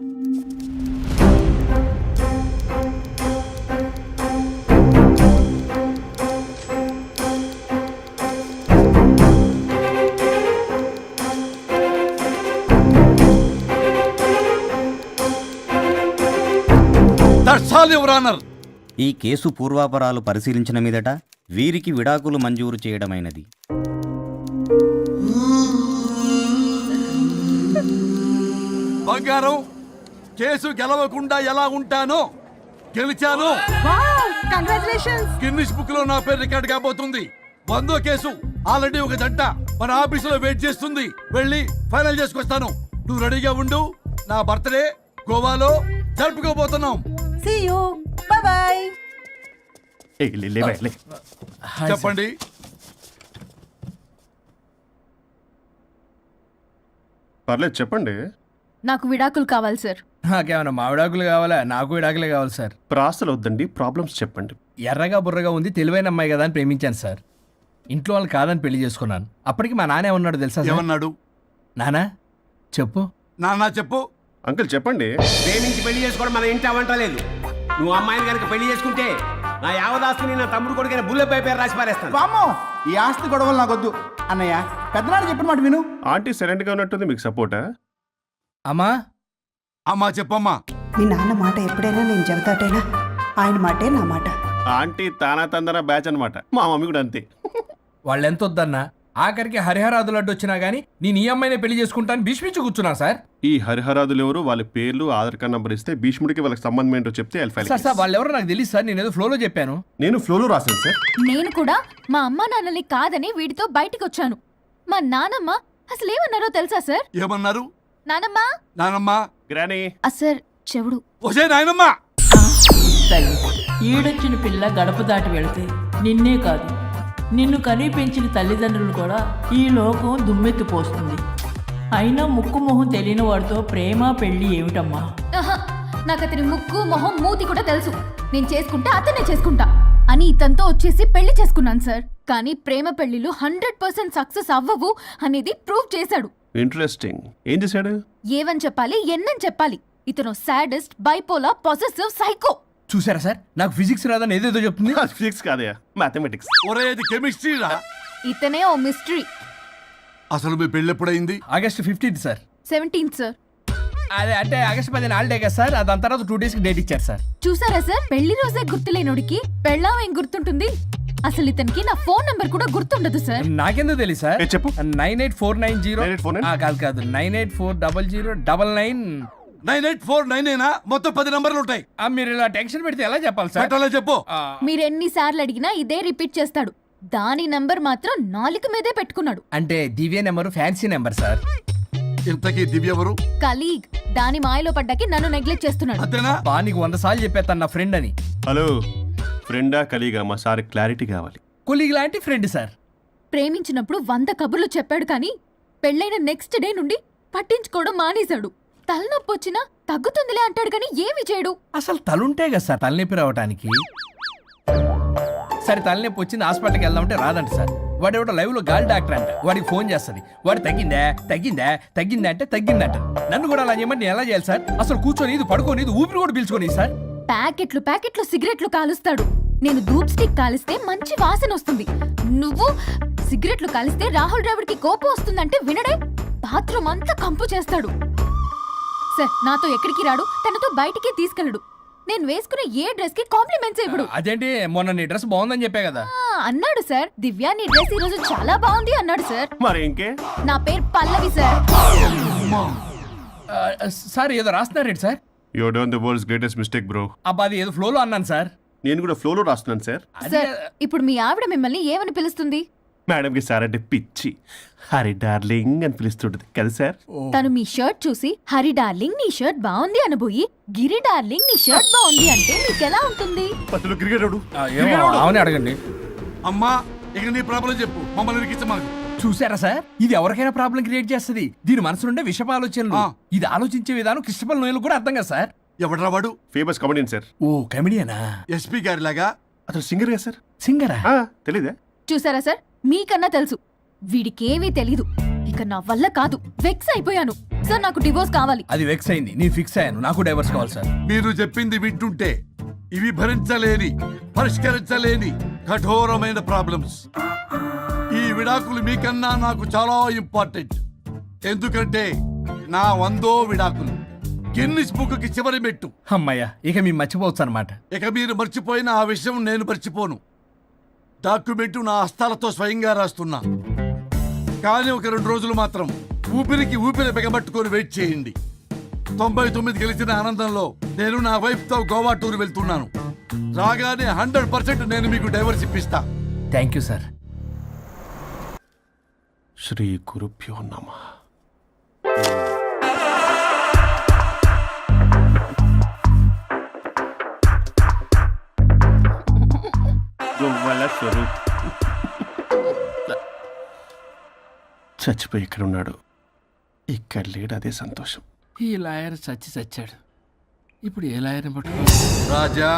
ఈ కేసు పూర్వాపరాలు పరిశీలించిన మీదట వీరికి విడాకులు మంజూరు చేయడమైనది. బంగారం, కేసు గెలవకుండా ఎలా ఉంటానో గెలిచాను. గిన్నిస్ బుక్ లో నా పేరు రికార్డ్ కాబోతుంది. 100వ కేసు ఆల్రెడీ ఒక జంట మన ఆఫీసులో వెయిట్ చేస్తుంది. వెళ్ళి ఫైనల్ చేసుకొస్తాను. నువ్వు రెడీగా ఉండు. నా బర్త్డే గోవాలో జరుపుకోబోతున్నాం. చెప్పండి. పర్లేదు చెప్పండి. నాకు విడాకులు కావాలి సార్. నాకేమన్నా మా విడాకులు కావాలా? నాకు విడాకులే కావాలి సార్. ప్రాసలు వద్దండి, ప్రాబ్లమ్స్ చెప్పండి. ఎర్రగా బుర్రగా ఉంది, తెలివైన అమ్మాయి కదా అని ప్రేమించాను సార్. ఇంట్లో వాళ్ళు కాదని పెళ్లి చేసుకున్నాను. అప్పటికి మా నాన్న ఏమన్నాడు తెలుసా? ఏమన్నాడు? నానా చెప్పు. నాన్న చెప్పు. అంకుల్ చెప్పండి. ప్రేమించి పెళ్లి చేసుకోవడం మన ఇంటి అవంటలేదు. నువ్వు అమ్మాయిని కనుక పెళ్లి చేసుకుంటే నా యావదాస్తిని నా తమ్ముడు కొడుకైన బుల్లెపై పేరు రాసి పారేస్తాను. వామ్మో, ఈ ఆస్తి గొడవలు నాకొద్దు. అన్నయ్య, పెద్దనాడు చెప్పిన మాట విను. ఆంటీ సైలెంట్ గా ఉన్నట్టుంది, మీకు సపోర్టా? అమ్మా అమ్మా చెప్పమ్మా. మీ నాన్న మాట ఎప్పుడైనా నేను చెబుతాటేనా? ఆయన మాటే నా మాట. ఆంటీ తానా తందన బ్యాచ్ అనమాట. మా మమ్మీ కూడా అంతే. వాళ్ళు ఎంత వద్దన్నా ఆఖరికి హరిహరాదులు అడ్డు వచ్చినా గానీ నేను ఈ అమ్మాయినే పెళ్లి చేసుకుంటాను భీష్మించి కూర్చున్నా సార్. ఈ హరిహరాదులు ఎవరు, వాళ్ళ పేర్లు, ఆధార్ కార్డ్ నంబర్ ఇస్తే భీష్ముడికి వాళ్ళకి సంబంధం ఏంటో చెప్తే ఫైల్. సార్ వాళ్ళు ఎవరో నాకు తెలియదు సార్, నేను ఏదో ఫ్లోలో చెప్పాను. నేను ఫ్లోలో రాశాను సార్. నేను కూడా మా అమ్మా నాన్నని కాదని వీడితో బయటికి వచ్చాను. మా నానమ్మ అసలు ఏమన్నారో తెలుసా సార్? ఏమన్నారు? నానమ్మ నానమ్మా గ్రానీ సార్ చెవుడు. ఒసే నాయనమ్మా, ఈడొచ్చిన పిల్ల గడప దాటి వెళితే నిన్నే కాదు నిన్ను కనీ పెంచిన తల్లిదండ్రులు కూడా ఈ లోకం దుమ్మెత్తిపోస్తుంది. అయినా ముక్కు మొహం తెలియని వాడితో ప్రేమ పెళ్లి ఏమిటమ్మా? నాకు అతని ముక్కు మొహం మూతి కూడా తెలుసు. నేను చేసుకుంటా అతనే చేసుకుంటా అని ఇతనితో వచ్చేసి పెళ్లి చేసుకున్నాను సార్. కానీ ప్రేమ పెళ్లిలు 100% సక్సెస్ అవ్వవు అనేది ప్రూవ్ చేశాడు. ఇంట్రెస్టింగ్. ఏం చేశాడు? ఏవని చెప్పాలి ఎన్నని చెప్పాలి. ఇతను సాడెస్ట్, బైపోలా, పొసెసివ్, సైకో. చూసారా సార్, నాకు ఫిజిక్స్ రాదని ఏదేదో చెప్తుంది. ఫిజిక్స్ కాదయా, మ్యాథమెటిక్స్. ఒరే ఇది కెమిస్ట్రీ రా. ఇతనే ఓ మిస్టరీ. అసలు మీ పెళ్ళి ఎప్పుడైంది? August 15th sir. 17th sir. అదే అంటే ఆగస్ట్ 10 హాలిడే కదా సార్, దాని తర్వాత 2 days డేట్ ఇచ్చారు సార్. చూసారా సార్, పెళ్లి రోజే గుర్తులేనుడికి పెళ్ళాం ఏం గుర్తుంటుంది? అసలు ఇతనికి నా ఫోన్ నంబర్ కూడా గుర్తుండదు సార్. నాకెందుకు తెలియదు సార్? చెప్పు. 98490 కాదు 9840099. 9849 మొత్తం 10 నంబర్లు ఉంటాయి. మీరు ఇలా టెన్షన్ పెడితే ఎలా చెప్పాలి సార్? పెట్టాలో చెప్పు. మీరు ఎన్నిసార్లు అడిగినా ఇదే రిపీట్ చేస్తాడు. దాని నంబర్ మాత్రం 4 మీదే పెట్టుకున్నాడు. అంటే దివ్య నెంబర్ ఫ్యాన్సీ నెంబర్ సార్. ఇంతకీ దివ్య ఎవరు? కలీగ్. దాని మాయలో పడ్డాకి నన్ను నెగ్లెక్ట్ చేస్తున్నాడు. అంతేనా? నీకు 100 సార్లు చెప్పేస్తాను నా ఫ్రెండ్ అని. హలో, ఫ్రెండా కలీగా? మా సార్ క్లారిటీ కావాలి. కొలీగ్ లాంటి ఫ్రెండ్ సార్. ప్రేమించినప్పుడు 100 కబుర్లు చెప్పాడు కానీ పెళ్ళైన నెక్స్ట్ డే నుండి పట్టించుకోవడం మానేశాడు. తలనొప్పి వచ్చినా తగ్గుతుందిలే అంటాడు కానీ ఏమి చేయడు. అసలు తలుంటే కదా సార్ తలనొప్పి రావడానికి. సరే తలనొప్పి వచ్చింది హాస్పిటల్కి వెళ్దామంటే రాదంట సార్. వాడు ఎవడో లైవ్ లో గాలి డాక్టర్ అంట, వాడికి ఫోన్ చేస్తుంది. వాడు తగ్గిందా తగ్గిందా తగ్గిందా అంటే తగ్గిందంట. నన్ను కూడా అలా చేయమంటే నేను ఎలా చేయాలి సార్? అసలు కూర్చొని ఇది పడుకోని ఇది ఊపిరి కూడా పీల్చుకొని సార్. ప్యాకెట్లు సిగరెట్లు కాలుస్తాడు. నేను ధూప్ స్టిక్ కాలిస్తే మంచి వాసన వస్తుంది. నువ్వు సిగరెట్లు కాలిస్తే రాహుల్ ద్రావిడ్ కి కోపం వస్తుందంటే వినడే. బాత్రూమ్ అంతా కంపు చేస్తాడు. సార్ నాతో ఎక్కడికి రాడు, తనతో బయటికి తీసుకెళ్ళడు. నేను వేసుకునే ఏ డ్రెస్ కి కాంప్లిమెంట్స్ ఇవ్వడు. అదేంటి, మొన్న నీ డ్రెస్ బాగుందని చెప్పా కదా. అన్నాడు సార్. దివ్య నీ డ్రెస్ ఈ రోజు చాలా బాగుంది అన్నాడు సార్. మరి ఇంకే? నా పేరు పల్లవి సార్. సార్ ఏదో రాస్తున్నారేంటి sir? You done the world's greatest mistake bro. అబ్బా అది ఏదో ఫ్లోలో అన్నాను సార్. నేను కూడా ఫ్లోలో రాస్తున్నాను సార్. సార్ ఇప్పుడు మీ ఆవిడ మిమ్మల్ని ఏమని పిలుస్తుంది? మేడంకి సార్ అంటే పిచ్చి. హరి డార్లింగ్ అని పిలుస్తుంటది కదా సార్. తను మీ షర్ట్ చూసి హరి డార్లింగ్ నీ షర్ట్ బాగుంది అనబోయి గిరి డార్లింగ్ నీ షర్ట్ బాగుంది అంటే మీకెలా ఉంటుంది? అసలు క్రికెట్ అవునే అడగండి. అమ్మా ఇక నీ ప్రాబ్లం చెప్పు, మమ్మల్ని ఇరికించమను. చూసారా సార్, ఇది ఎవరికైనా ప్రాబ్లం క్రియేట్ చేస్తుంది. దీని మనసు నుండే విషప ఆలోచనలు. ఇది ఆలోచించే విధానం కృష్ణపల్ నోయలు కూడా అర్థం కదా సార్. ఎవడ్రా వాడు? Famous comedian sir. ఓ కమెడియనా? ఎస్పీ గారి లాగా. అతను సింగర్ గా సార్. సింగరా? తెలీదా? చూసారా సార్, మీకన్నా తెలుసు. వీడికేమీ తెలీదు. ఇక నా వల్ల కాదు, వెక్స్ అయిపోయాను సార్. నాకు డివోర్స్ కావాలి. అది వెక్స్ అయింది, నేను ఫిక్స్ అయ్యాను. నాకు డైవర్స్ కావాలి సార్. మీరు చెప్పింది వింటుంటే ఇవి భరించలేని, పరిష్కరించలేని కఠోరమైన ప్రాబ్లమ్స్. ఈ విడాకులు మీకన్నా నాకు చాలా ఇంపార్టెంట్. ఎందుకంటే నా 100వ విడాకులు గిన్నిస్ బుక్కి చివరి మెట్టు. అమ్మయ్యా, ఇక మేము మర్చిపోవచ్చు అనమాట. ఇక మీరు మర్చిపోయిన ఆ విషయం నేను మర్చిపోను. డాక్యుమెంటు నా హస్తాలతో స్వయంగా రాస్తున్నా. కానీ ఒక 2 రోజులు మాత్రం ఊపిరికి ఊపిరి బిగబట్టుకొని వెయిట్ చేయండి. 99 గెలిచిన ఆనందంలో నేను నా వైఫ్ తో గోవా టూర్ వెళ్తున్నాను. రాగానే 100% నేను మీకు డైవర్స్ ఇప్పిస్తా. Thank you sir. శ్రీ గురుభ్యో నమః. చచ్చిపోయి ఇక్కడ ఉన్నాడు, ఇక్కడ లేడు, అదే సంతోషం. ఈ లాయర్ చచ్చాడు. ఇప్పుడు ఏ లాయర్ని పట్టుకో? రాజా,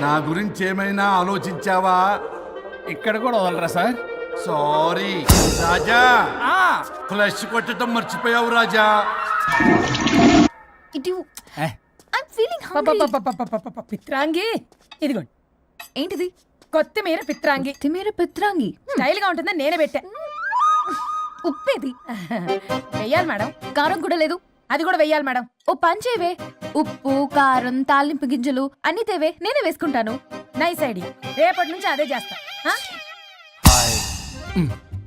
నా గురించి ఏమైనా ఆలోచించావా? ఇక్కడ కూడా వదలరా సార్? సారీ రాజా, ఫ్లష్ కొట్టడం మర్చిపోయావు రాజా. పిత్రాంగి ఇదిగోండి. ఏంటిది? కొత్తిమీర పిత్రాంగి. పిత్రాంగి స్టైల్ గా ఉంటుందని నేనే పెట్టా. ఉప్పేది వెయ్యాలి మేడం. కారం కూడా లేదు. అది కూడా వెయ్యాలి మేడం. ఓ పంచేవే, ఉప్పు కారం తాలింపు గింజలు అన్ని తేవే, నేనే వేసుకుంటాను. Nice idea. రేపటి నుంచి అదే చేస్తా.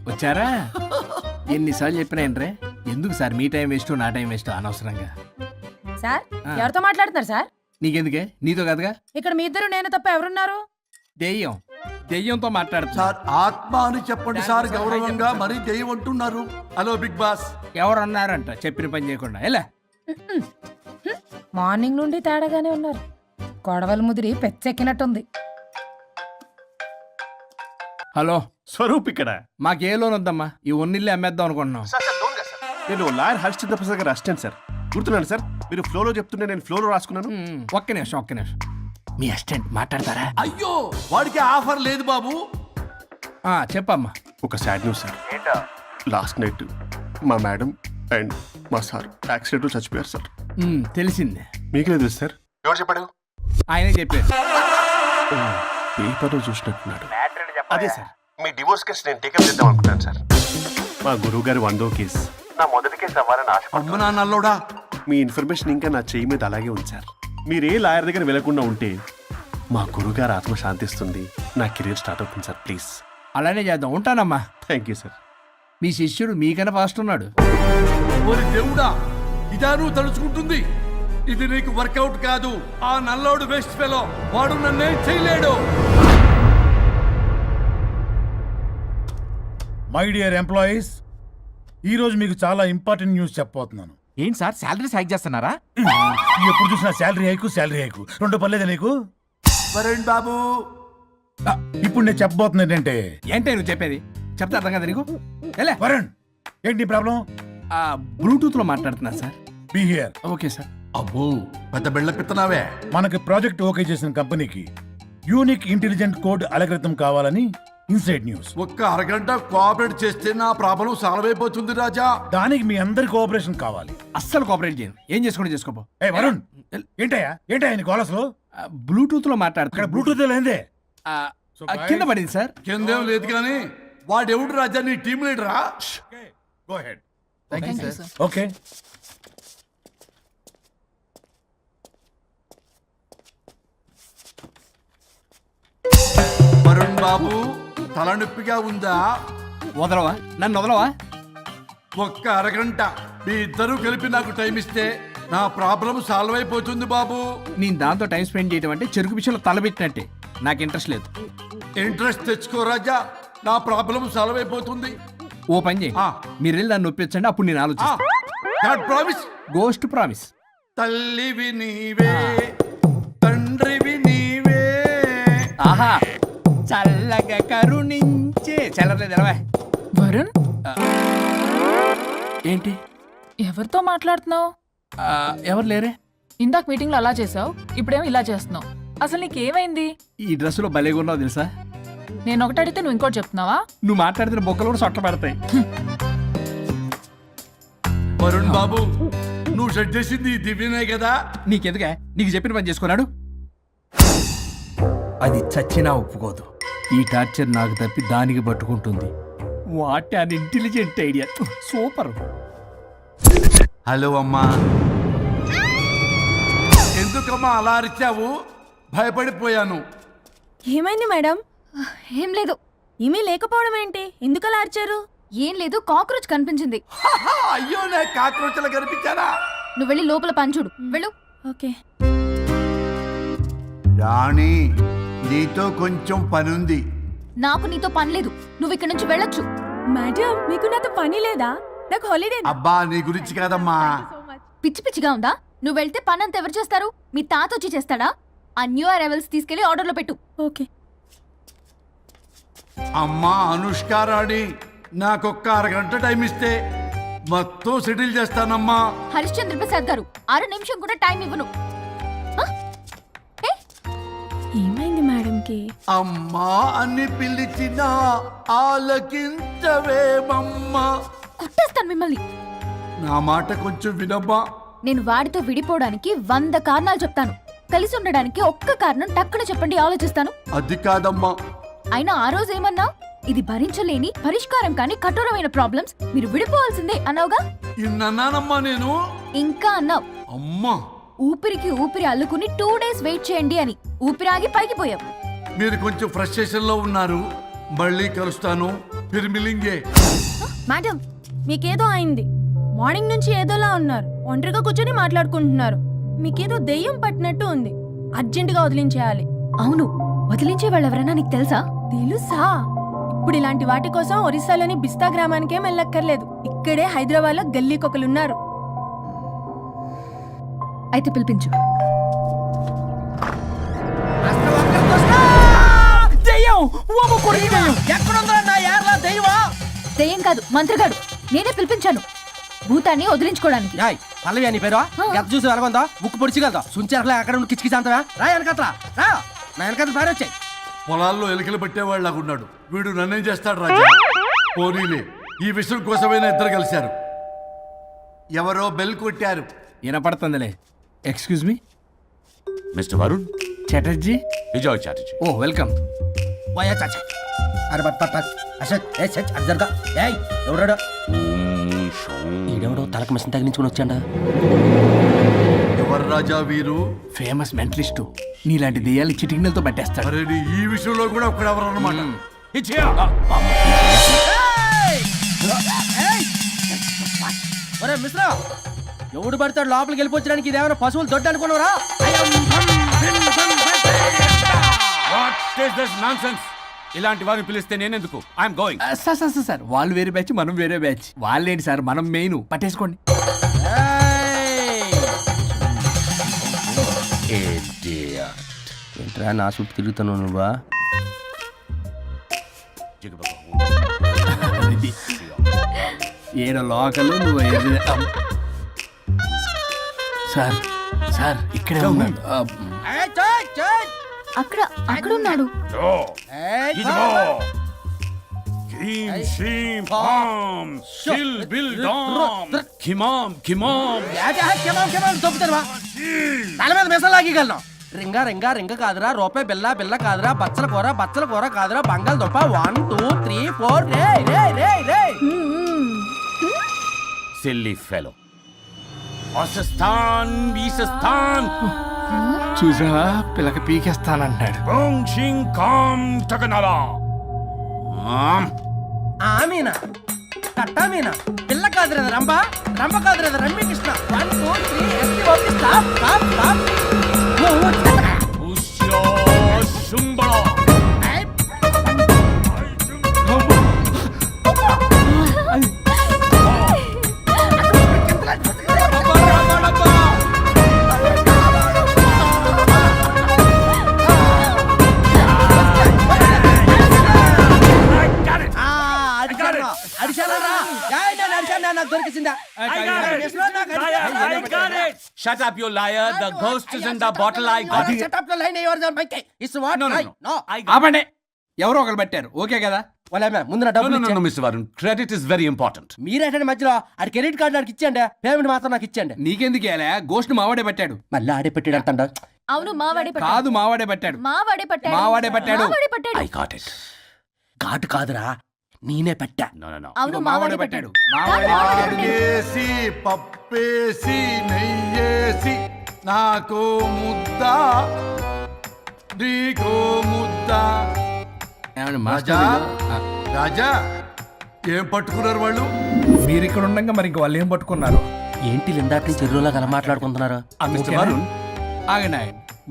వచ్చారా? ఎన్నిసార్లు చెప్పినా ఏంట్రే, ఎందుకు సార్ మీ టైం వేస్ట్ నా టైం వేస్ట్ అనవసరంగా? సార్ ఆ. ఎవరితో మాట్లాడుతున్నారు సార్? నీకెందుకే, నీతో కదగా. ఇక్కడ మీ ఇద్దరు నేను తప్ప ఎవరున్నారు? దెయ్యంతో మాట్లాడుతా. సార్ ఆత్మ అని చెప్పండి సార్, గౌరవంగా మరీ దెయ్యం అంటున్నారు. Hello big boss. ఎవరన్నారంట చెప్పిన పని చేయకుండా? ఎలా మార్నింగ్ నుండి తేడాగానే ఉన్నారు. గొడవల ముదిరి పెచ్చెక్కినట్టుంది. హలో, స్వరూప్ ఇక్కడ. మాకే లోన్ వద్దమ్మా, ఈ ఒన్నిల్లు అమ్మేద్దాం అనుకుంటున్నాం. నేను లాయర్ హరిశ్చంద్ర ప్రసాద్ గారు అసిస్టెంట్ సార్. గుర్తున్నాను సార్, మీరు ఫ్లోలో చెప్తుంటే నేను ఫ్లోలో రాసుకున్నాను. ఒక్క నిమిషం. మీ అసిస్టెంట్ మాట్లాడతారా? అయ్యో వాడికి ఆఫర్ లేదు బాబు. చెప్పమ్మా. ఒక sad news sir. Last night మా మేడం అండ్ మా సార్ యాక్సిడెంట్ చచ్చిపోయారు సార్. తెలిసిందే. మీకే తెలుసు సార్. ఎవరు చెప్పాడు? ఆయనే చెప్పారు. పేపర్లో చూసినట్టున్నాడు. అదే సార్, మీ డివోర్స్ కేసు నేను టేకప్ చేద్దాం అనుకుంటాను సార్. మా గురువు గారి 100వ కేసు నా మొదటి కేసు అవ్వాలని ఆశ. అమ్మ నా నల్లోడా, మీ ఇన్ఫర్మేషన్ ఇంకా నా చెయ్యి మీద అలాగే ఉంది సార్. మీరు ఏ లాయర్ దగ్గర వెళ్లకుండా ఉంటే మా గురువు గారు ఆత్మ శాంతిస్తుంది, నా కెరీర్ స్టార్ట్ అవుతుంది సార్. ప్లీజ్ అలానే చేద్దాం. ఉంటానమ్మా. Thank you sir. మీ శిష్యుడు మీకన్నా ఫాస్ట్ ఉన్నాడు. ఓరి దేవుడా, ఇదా నువ్వు తలుచుకుంటుంది? ఇది నీకు వర్కౌట్ కాదు. ఆ నల్లోడు వేస్ట్ ఫెలో, వాడు నన్నేం చేయలేడు. మై డియర్ ఎంప్లాయీస్, ఈ రోజు మీకు చాలా ఇంపార్టెంట్ న్యూస్ చెప్పబోతున్నాను. ఏంటి సార్, శాలరీస్ హైక్ చేస్తున్నారా? ఎప్పుడు చూసినా శాలరీ హైకు రెండు పర్లేదు నీకు. వరుణ్ బాబు, ఇప్పుడు నేను చెప్పబోతున్నా ఏంటంటే, ఏంటే నువ్వు చెప్పేది? చెప్తా అర్థం కదా నీకు? ఎలా వరుణ్, ఏంటి ప్రాబ్లం? బ్లూటూత్ లో మాట్లాడుతున్నా sir. Be here. Okay sir. అబ్బో పెద్ద బిళ్ళ పిత్తనావే. మనకి ప్రాజెక్ట్ ఓకే చేసిన కంపెనీకి యూనిక్ ఇంటెలిజెంట్ కోడ్ అలకృతం కావాలని ఇన్సైడ్ న్యూస్. ఒక్క అరగంట కోఆపరేట్ చేస్తే నా ప్రాబ్లం సాల్వ్ అయిపోతుంది రాజా. దానికి మీ అందరి కోఆపరేషన్ కావాలి. అస్సలు కోఆపరేట్ చేయను. ఏం చేసుకోండి చేసుకోపో. ఏ వరుణ్, ఏంటయ్యా నీ కాలర్స్ లో బ్లూటూత్ లో మాట్లాడుతున్నా. ఇక్కడ బ్లూటూత్ లేదే. కింద పడింది సార్. కిందేం లేదు కానీ వాడెవడు రాజా, నీ టీం లీడరా? Go ahead. Thank you sir. Okay. Varun Babu, తలనొప్పిగా ఉందా? వదలవా, నన్ను వదలవా? ఒక్క అరగంట మీ ఇద్దరూ కలిపి నాకు టైం ఇస్తే నా ప్రాబ్లం సాల్వ్ అయిపోతుంది బాబు. నేను దాంతో టైం స్పెండ్ చేయడం అంటే చెరుకు విషయంలో తలబెట్టినట్టే. నాకు ఇంట్రెస్ట్ లేదు. ఇంట్రెస్ట్ తెచ్చుకో రాజా, నా ప్రాబ్లం సాల్వ్ అయిపోతుంది. ఓ పని చేయి, మీరు వెళ్ళి నన్ను ఒప్పించండి, అప్పుడు నేను ఆలోచిస్తాను. ప్రామిస్. Ghost promise. తల్లివి నీవే, తండ్రివి నీవే. ఆహా, చల్లగా కరుణించే. చల్లలేదు ఎలవా. వరుణ్, ఏంటి ఎవరితో మాట్లాడుతున్నావు? ఎవరు లేరే? ఇందాక మీటింగ్ లో అలా చేసావు, ఇప్పుడేమో ఇలా చేస్తున్నావు. అసలు నీకేమైంది? ఈ డ్రెస్సులో భలేగా ఉన్నావు తెలుసా? నేను ఒకటి అడిగితే నువ్వు ఇంకోటి చెప్తున్నావా? నువ్వు మాట్లాడితే బొక్కలు కూడా సొట్ట పడతాయి. వరుణ్ బాబు, నువ్వు సెట్ చేసింది ఈ దివ్యనే కదా? నీకెందుకే? నీకు చెప్పిన పని చేసుకున్నాడు. అది చచ్చినా ఒప్పుకోదు. ఈ టార్చర్ నాకు తప్పి దానికి పట్టుకుంటుంది. What an intelligent idea. Super. Hello అమ్మా. ఎందుకమ్మా అలా అరిచావు? భయపడిపోయాను. ఏమైంది మేడం? ఏం లేదు. ఏమీ లేకపోవడం ఏంటి? ఎందుకు అలా అరిచారు? ఏం లేదు, కాక్రోచ్ కనిపించింది. అయ్యో, నేను కాక్రోచ్లా కనిపించానా? నువ్వు వెళ్ళి లోపల పని చూడు. వెళ్ళు. ఓకే. రాణి, నీతో కొంచెం పనుంది. నాకు నీతో పని లేదు. నువ్వు ఇక్కడ నుంచి వెళ్ళొచ్చు. మేడం, మీకు నాతో పని లేదా? నాకు హాలిడే. అబ్బా, నీ గురించి కాదమ్మా. పిచ్చి పిచ్చిగా ఉందా? నువ్వు వెళ్తే పని అంతా ఎవరు చేస్తారు? మీ తాత వచ్చి చేస్తాడా? ఆ న్యూ అరైవల్స్ తీసుకెళ్లి ఆర్డర్లో పెట్టు. ఓకే. అమ్మా అనుష్క రాణి, నాకొక్క అరగంట టైం ఇస్తే మొత్తం సెటిల్ చేస్తానమ్మా. హరిశ్చంద్ర ప్రసాద్ గారు, 6 నిమిషం కూడా టైం ఇవ్వను. ఏమైంది మేడంకి? అమ్మా అని పిలిచినా ఆలకించవేమమ్మా. కొట్టేస్తాను మిమ్మల్ని. నా మాట కొంచెం వినమ్మా. నేను వాడితో విడిపోవడానికి 100 కారణాలు చెప్తాను. కలిసి ఉండడానికి ఒక్క కారణం టక్కున చెప్పండి, ఆలోచిస్తాను. అది కాదమ్మా. అయినా ఆ రోజు ఏమన్నా? ఇది భరించలేని, పరిష్కారం కాని కఠోరమైన ప్రాబ్లమ్స్, మీరు విడిపోవాల్సిందే అన్నావుగా? ఇన్నానమ్మా నేను. ఇంకా అన్నావు. అమ్మా, ఊపిరికి ఊపిరి అల్లుకుని 2 days వెయిట్ చేయండి అని. ఊపిరాగి పైకి పోయావు. మీరు కొంచెం ఫ్రస్ట్రేషన్ లో ఉన్నారు. మళ్ళీ కలుస్తాను. फिर मिलेंगे మేడం మీకేదో అయింది. మార్నింగ్ నుంచి ఏదోలా ఉన్నారు. ఒంటరిగా కూర్చొని మాట్లాడుకుంటున్నారు. మీకేదో దెయ్యం పట్టినట్టు ఉంది. అర్జెంటుగా వదిలించేయాలి. అవును, వదిలించే వాళ్ళు ఎవరైనా నీకు తెలుసా? తెలుసా? ఇప్పుడు ఇలాంటి వాటి కోసం ఒరిస్సాలోని బిస్తా గ్రామానికేం వెళ్ళక్కర్లేదు. ఇక్కడే హైదరాబాద్ లో గల్లీకొకలున్నారు. అయితే పిలిపించు. దెయ్యం కాదు, మంత్రగాడు. నేనే పిలిపించాను భూతాన్ని వదిలించుకోవడానికి. పల్లవి అని పేరు గత చూసి వెలగొందా ముక్కు పొడిచిగలదా సుంచరలే అక్కడ కిచకిచ అంతవా రా వెనకట్రా రా నా వెనకట్ల పేరు వచ్చాయి. పొలాల్లో ఎలుకలు పట్టేవాళ్ళగా ఉన్నాడు వీడు. నన్నేం చేస్తాడు రాజా? పోనీలే, ఈ విషయం కోసమైనా ఇద్దరు కలిశారు. ఎవరో బెల్ కొట్టారు. వినపడుతుందిలే. Excuse me, mister Varun Chatterjee. Vijay Chatterjee. Oh welcome. వాయా చాచా అరే బట్ పట్ అసత్ ఏ సచ్ అర్జర్గా ఏయ్ ఎవరాడు? ఈడెవడో తలకు మిషన్ తగిలించుకుని వచ్చాడా? ఎవరు రాజా వీరు? Famous mentalist. నీలాంటి దెయ్యాలు చిటికినలతో పట్టేస్తాడు. అరే నీ ఈ విషయంలో కూడా ఒకడెవరు అన్నమాట. ఒరే మిశ్రా, ఎవడు పడతాడు లోపలికి వెళ్ళిపోవడానికి? ఇదేమైనా పశువులు దొడ్డు అనుకున్నారా? ఇలాంటి వారిని పిలిస్తే నేనెందుకు? I'm going. సార్ వాళ్ళు వేరే బ్యాచ్, మనం వేరే బ్యాచ్. వాళ్ళేంటి సార్, మనం మెయిన్. పట్టేసుకోండి. ఏంట్రా నా చుట్టూ తిరుగుతున్నావు నువ్వా? ఏడో లోకలు నువ్వు సార్ సార్ ఇక్కడే ఉన్నాడు. అక్కడ అక్కడున్నాడు. తల మీద మెసలు లాగగలను. రింగా రింగా రింగ కాదురా, రూపాయి బిల్ల బిల్ల కాదురా, బచ్చల కూర కాదురా, బంగాళదుంప 1 2 3 4 రే రే రే రే. Silly fellow. అసస్థాన్ వీసస్థాన్. చూసావా, పిల్లకి పీకేస్తానంటాడు. ఆమీనా కట్టామీనా పిల్ల కాదురా రంభ, రంభ కాదురా రమ్మి కృష్ణ. 1 2 3 ఎస్టీ okay stop stop stop. Shut up, you liar. The ghost is in the bottle. I got it. Shut up the line yours on my case. It's what? No. ఆపండి. ఎవరో ఒకరు పెట్టారు. ఓకే కదా? ముందు నా డబ్బులు No, Mr. Varun. Credit is very important. మీరేటండి మధ్యలో ఆడి క్రెడిట్ కార్డు ఆడికి ఇచ్చేయండి, పేమెంట్ మాత్రం నాకు ఇచ్చేయండి. నీకెందుకు ఇవ్వాలా? గోష్ట్ మావాడే పెట్టాడు. మళ్ళీ ఆడే పెట్టాడు అంటాడు. అవును, మావాడే కాదు, మావాడే పెట్టాడు. మావాడే పట్టాడు. మావాడే పట్టాడు. I got it. ఘాటు కాదురా, నేనే పెట్టా. No. అవును, మావాడే పెట్టాడు. ఆగేసి పప్పేసి నెయ్యేసి నాకు ముద్ద నీకో ముద్ద. ఏమండి రాజా మాస్టర్? రాజా ఏం పట్టుకున్నారు వాళ్ళు? మీరు ఇక్కడ ఉండగా మరి ఇంక వాళ్ళు ఏం పట్టుకున్నారు? ఏంటి లిందాటి నుంచి చెరువులో కల మాట్లాడుకుంటున్నారు? Mr. Varun. ఆగండి.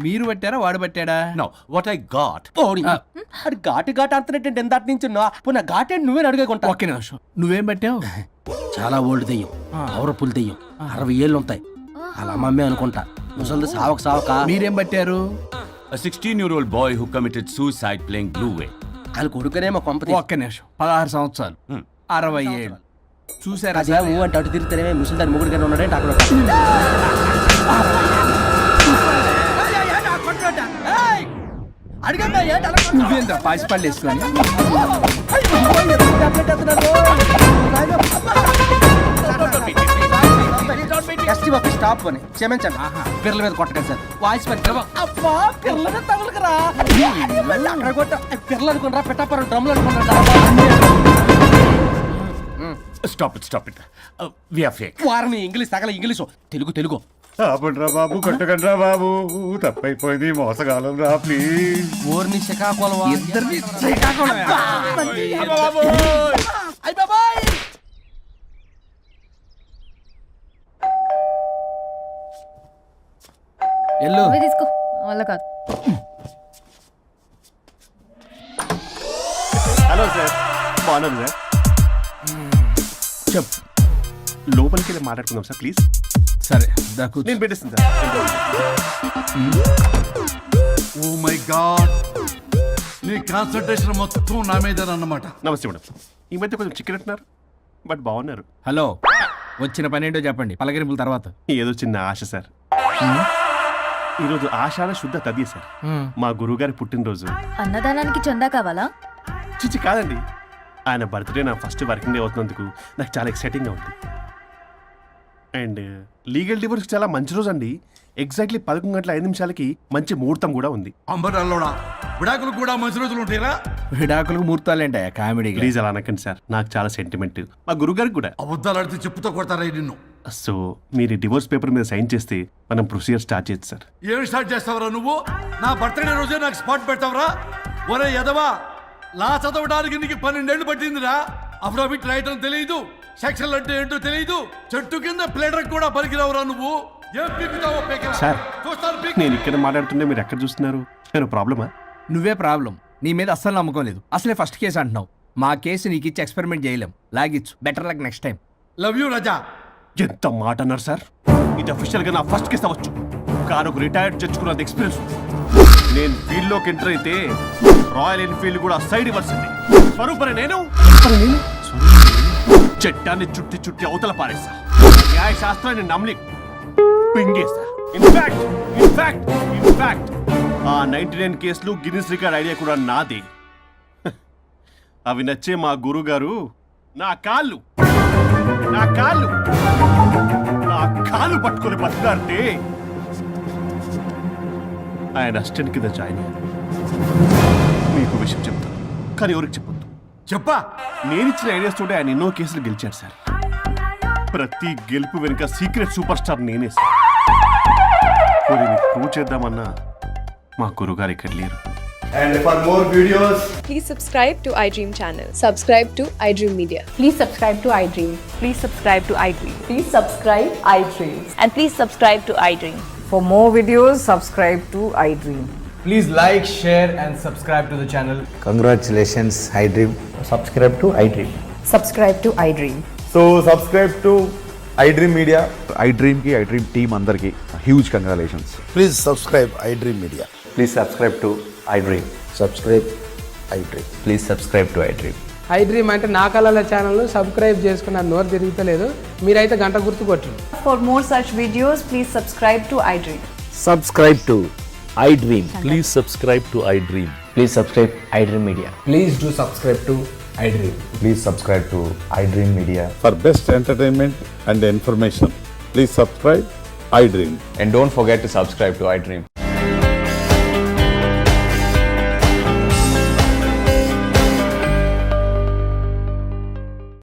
మీరు పెట్టారా వాడు పెట్టాడా? No, what I got. అది ఘాటు అంతనేంటి ఎందాటి నుంచి నా ఘాటేంటి నువ్వే అడుగుకుంటా. ఒకే నిమిషం. నువ్వేం పెట్టావు? చాలా ఓల్డ్ దెయ్యం, పవర్ఫుల్ దెయ్యం, 60 ఏళ్ళు ఉంటాయి. అలా అమ్మే అనుకుంటా. ముసలిది సావక. మీరేం పట్టారు? A 16-year-old boy who committed suicide playing Blue Whale. వాళ్ళ కొడుకునేమో కొంపతి. ఒక్క నిమిషం. 16 సంవత్సరాలు, 60 ఏళ్ళు. చూసారా? అదే ఊ అంటే అటు తిరుగుతానే ముసలి దాని ముగ్గురుగానే ఉన్నాడంటే అక్కడ. నువ్వేంద్ర పాసిపళ్ళు వేసుకొని స్టాప్ అని క్షమించండి. పిల్లల మీద కొట్టకండి సార్. వాయిస్ అబ్బా పిల్లల మీద తగులుకురా. పిల్లలు అనుకున్నారా, పెట్టాపరం డ్రమ్లు అనుకున్నారా? Stop it. We are fake. వారిని ఇంగ్లీష్ తగల ఇంగ్లీషు తెలుగు ఆపండ్రా బాబు, కొట్టకండ్రా బాబు, తప్పైపోయింది, మోసగాలం రా ప్లీజ్. ఊరిని శ్రీకాకుళం ఇద్దరిని ఎల్లు తీసుకో వల్ల కాదు. హలో సార్, బాగున్నాను సార్. చెప్, లోపలికి వెళ్ళి మాట్లాడుకుందాం సార్ ప్లీజ్. సరే దాకు నేను పెట్టేస్తాను సార్. ఓ మై గాడ్, నీ కాన్సన్ట్రేషన్ మొత్తం నా మీద అన్నమాట. నమస్తే మేడం. ఈ మధ్య కొంచెం చిక్కినట్టున్నారు, బట్ బాగున్నారు. హలో, వచ్చిన పని ఏంటో చెప్పండి, పలకరింపుల తర్వాత. ఏదో చిన్న ఆశ సార్. ఈరోజు ఆషాఢ శుద్ధ తదియ సార్, మా గురువుగారి పుట్టినరోజు. అన్నదానానికి చందా కావాలా? చిచ్చి కాదండి, ఆయన బర్త్డే నా ఫస్ట్ వర్కింగ్ డే అవుతున్నందుకు నాకు చాలా ఎక్సైటింగ్గా ఉంది. అండ్ లీగల్ డివోర్స్ చాలా మంచి రోజు అండి. ఎగ్జాక్ట్లీ 11:05 మంచి ముహూర్తం కూడా ఉంది. అంబరాల్లోడా విడాకులు కూడా మంచి రోజులు ఉంటాయిరా? విడాకులకు ముహూర్తాలేంటా కామెడీ? ప్లీజ్ అలా అనకండి సార్, నాకు చాలా సెంటిమెంట్, మా గురుగారికి కూడా. అబద్ధాలు ఆడితే చెప్పుతో కొడతారా నిన్ను? సో మీరు డివోర్స్ పేపర్ మీద సైన్ చేస్తే మనం ప్రొసీజర్ స్టార్ట్ చేయొచ్చు సార్. ఏమి స్టార్ట్ చేస్తావరా నువ్వు? నా బర్త్డే రోజే నాకు స్పాట్ పెడతావరా? ఒరే ఎదవా, లా చదవడానికి నీకు 12 ఏళ్ళు పట్టిందిరా. అఫిడవిట్ రాయటం తెలియదు, సెక్షన్ అంటే ఏంటో తెలియదు, చెట్టు కింద ప్లేడర్ కూడా పలికిరావురా నువ్వు. ఏం పీకుతావో పీకరా. సార్, చూస్తాను పీకు. నేను ఇక్కడ మాట్లాడుతుంటే మీరు ఎక్కడ చూస్తున్నారు? నేను ప్రాబ్లమా? నువ్వే ప్రాబ్లం. నీ మీద అస్సలు నమ్మకం లేదు. అసలే ఫస్ట్ కేసు అంటున్నావు. మా కేసు నీకు ఇచ్చి ఎక్స్పెరిమెంట్ చేయలేం. లాగిచ్చు. Better luck next time. Love you Raja. ఎంత మాట అన్నారు సార్? ఇది అఫీషియల్ గా నా ఫస్ట్ కేసు అవ్వచ్చు, కానీ ఒక రిటైర్డ్ జడ్జ్కున్నది ఎక్స్పీరియన్స్. నేను ఫీల్డ్ లోకి ఎంటర్ అయితే రాయల్ ఎన్ఫీల్డ్ కూడా సైడ్ ఇవ్వాల్సింది. స్వరూపరే నేను చట్టాన్ని చుట్టి చుట్టి అవతల పారేస్తా. న్యాయ శాస్త్రాన్ని నమ్మి పింగేస్తా. ఇన్ఫాక్ట్ ఆ 99 కేసులు గిన్నిస్ రికార్డ్ ఐడియా కూడా నాదే. అవి నచ్చే మా గురువు గారు నా కాళ్ళు పట్టుకొని బతికారంటే ఆయన అసిస్టెంట్ కింద జాయిన్ అయ్యాను. మీకు విషయం చెప్తాను, కానీ ఎవరికి చెప్పొద్దు. చెప్పా. నేనిచ్చిన ఐడియాస్ తోటి ఆయన ఎన్నో కేసులు గెలిచాడు సార్. ప్రతి గెలుపు వెనుక సీక్రెట్ సూపర్ స్టార్ నేనే సార్. ప్రూవ్ చేద్దామన్నా మా గురుగారు ఇక్కడ లేరు. And for more videos, please subscribe to iDream channel. Subscribe to iDream Media. Please subscribe to iDream. Please subscribe to iDream. Please subscribe iDream. And please subscribe to iDream. For more videos, subscribe to iDream. Please like, share and subscribe to the channel. Congratulations iDream. Subscribe to iDream. Subscribe to iDream. So subscribe to iDream media. iDream కి iDream టీమ్ అందరికి huge congratulations. Please subscribe iDream Media. Please subscribe to iDream. Subscribe iDream. Please subscribe to iDream. iDream అంటే నా కళల ఛానల్ సబ్స్క్రైబ్ చేసుకున్న నోరు తిరుగుతలేదు. మీరైతే గంట గుర్తు కొట్టండి. For more such videos, please subscribe to iDream. Subscribe to iDream. Please subscribe to iDream. Please subscribe iDream Media. Please do subscribe to iDream. Please subscribe to iDream Media. For best entertainment and information, please subscribe iDream. And don't forget to subscribe to iDream.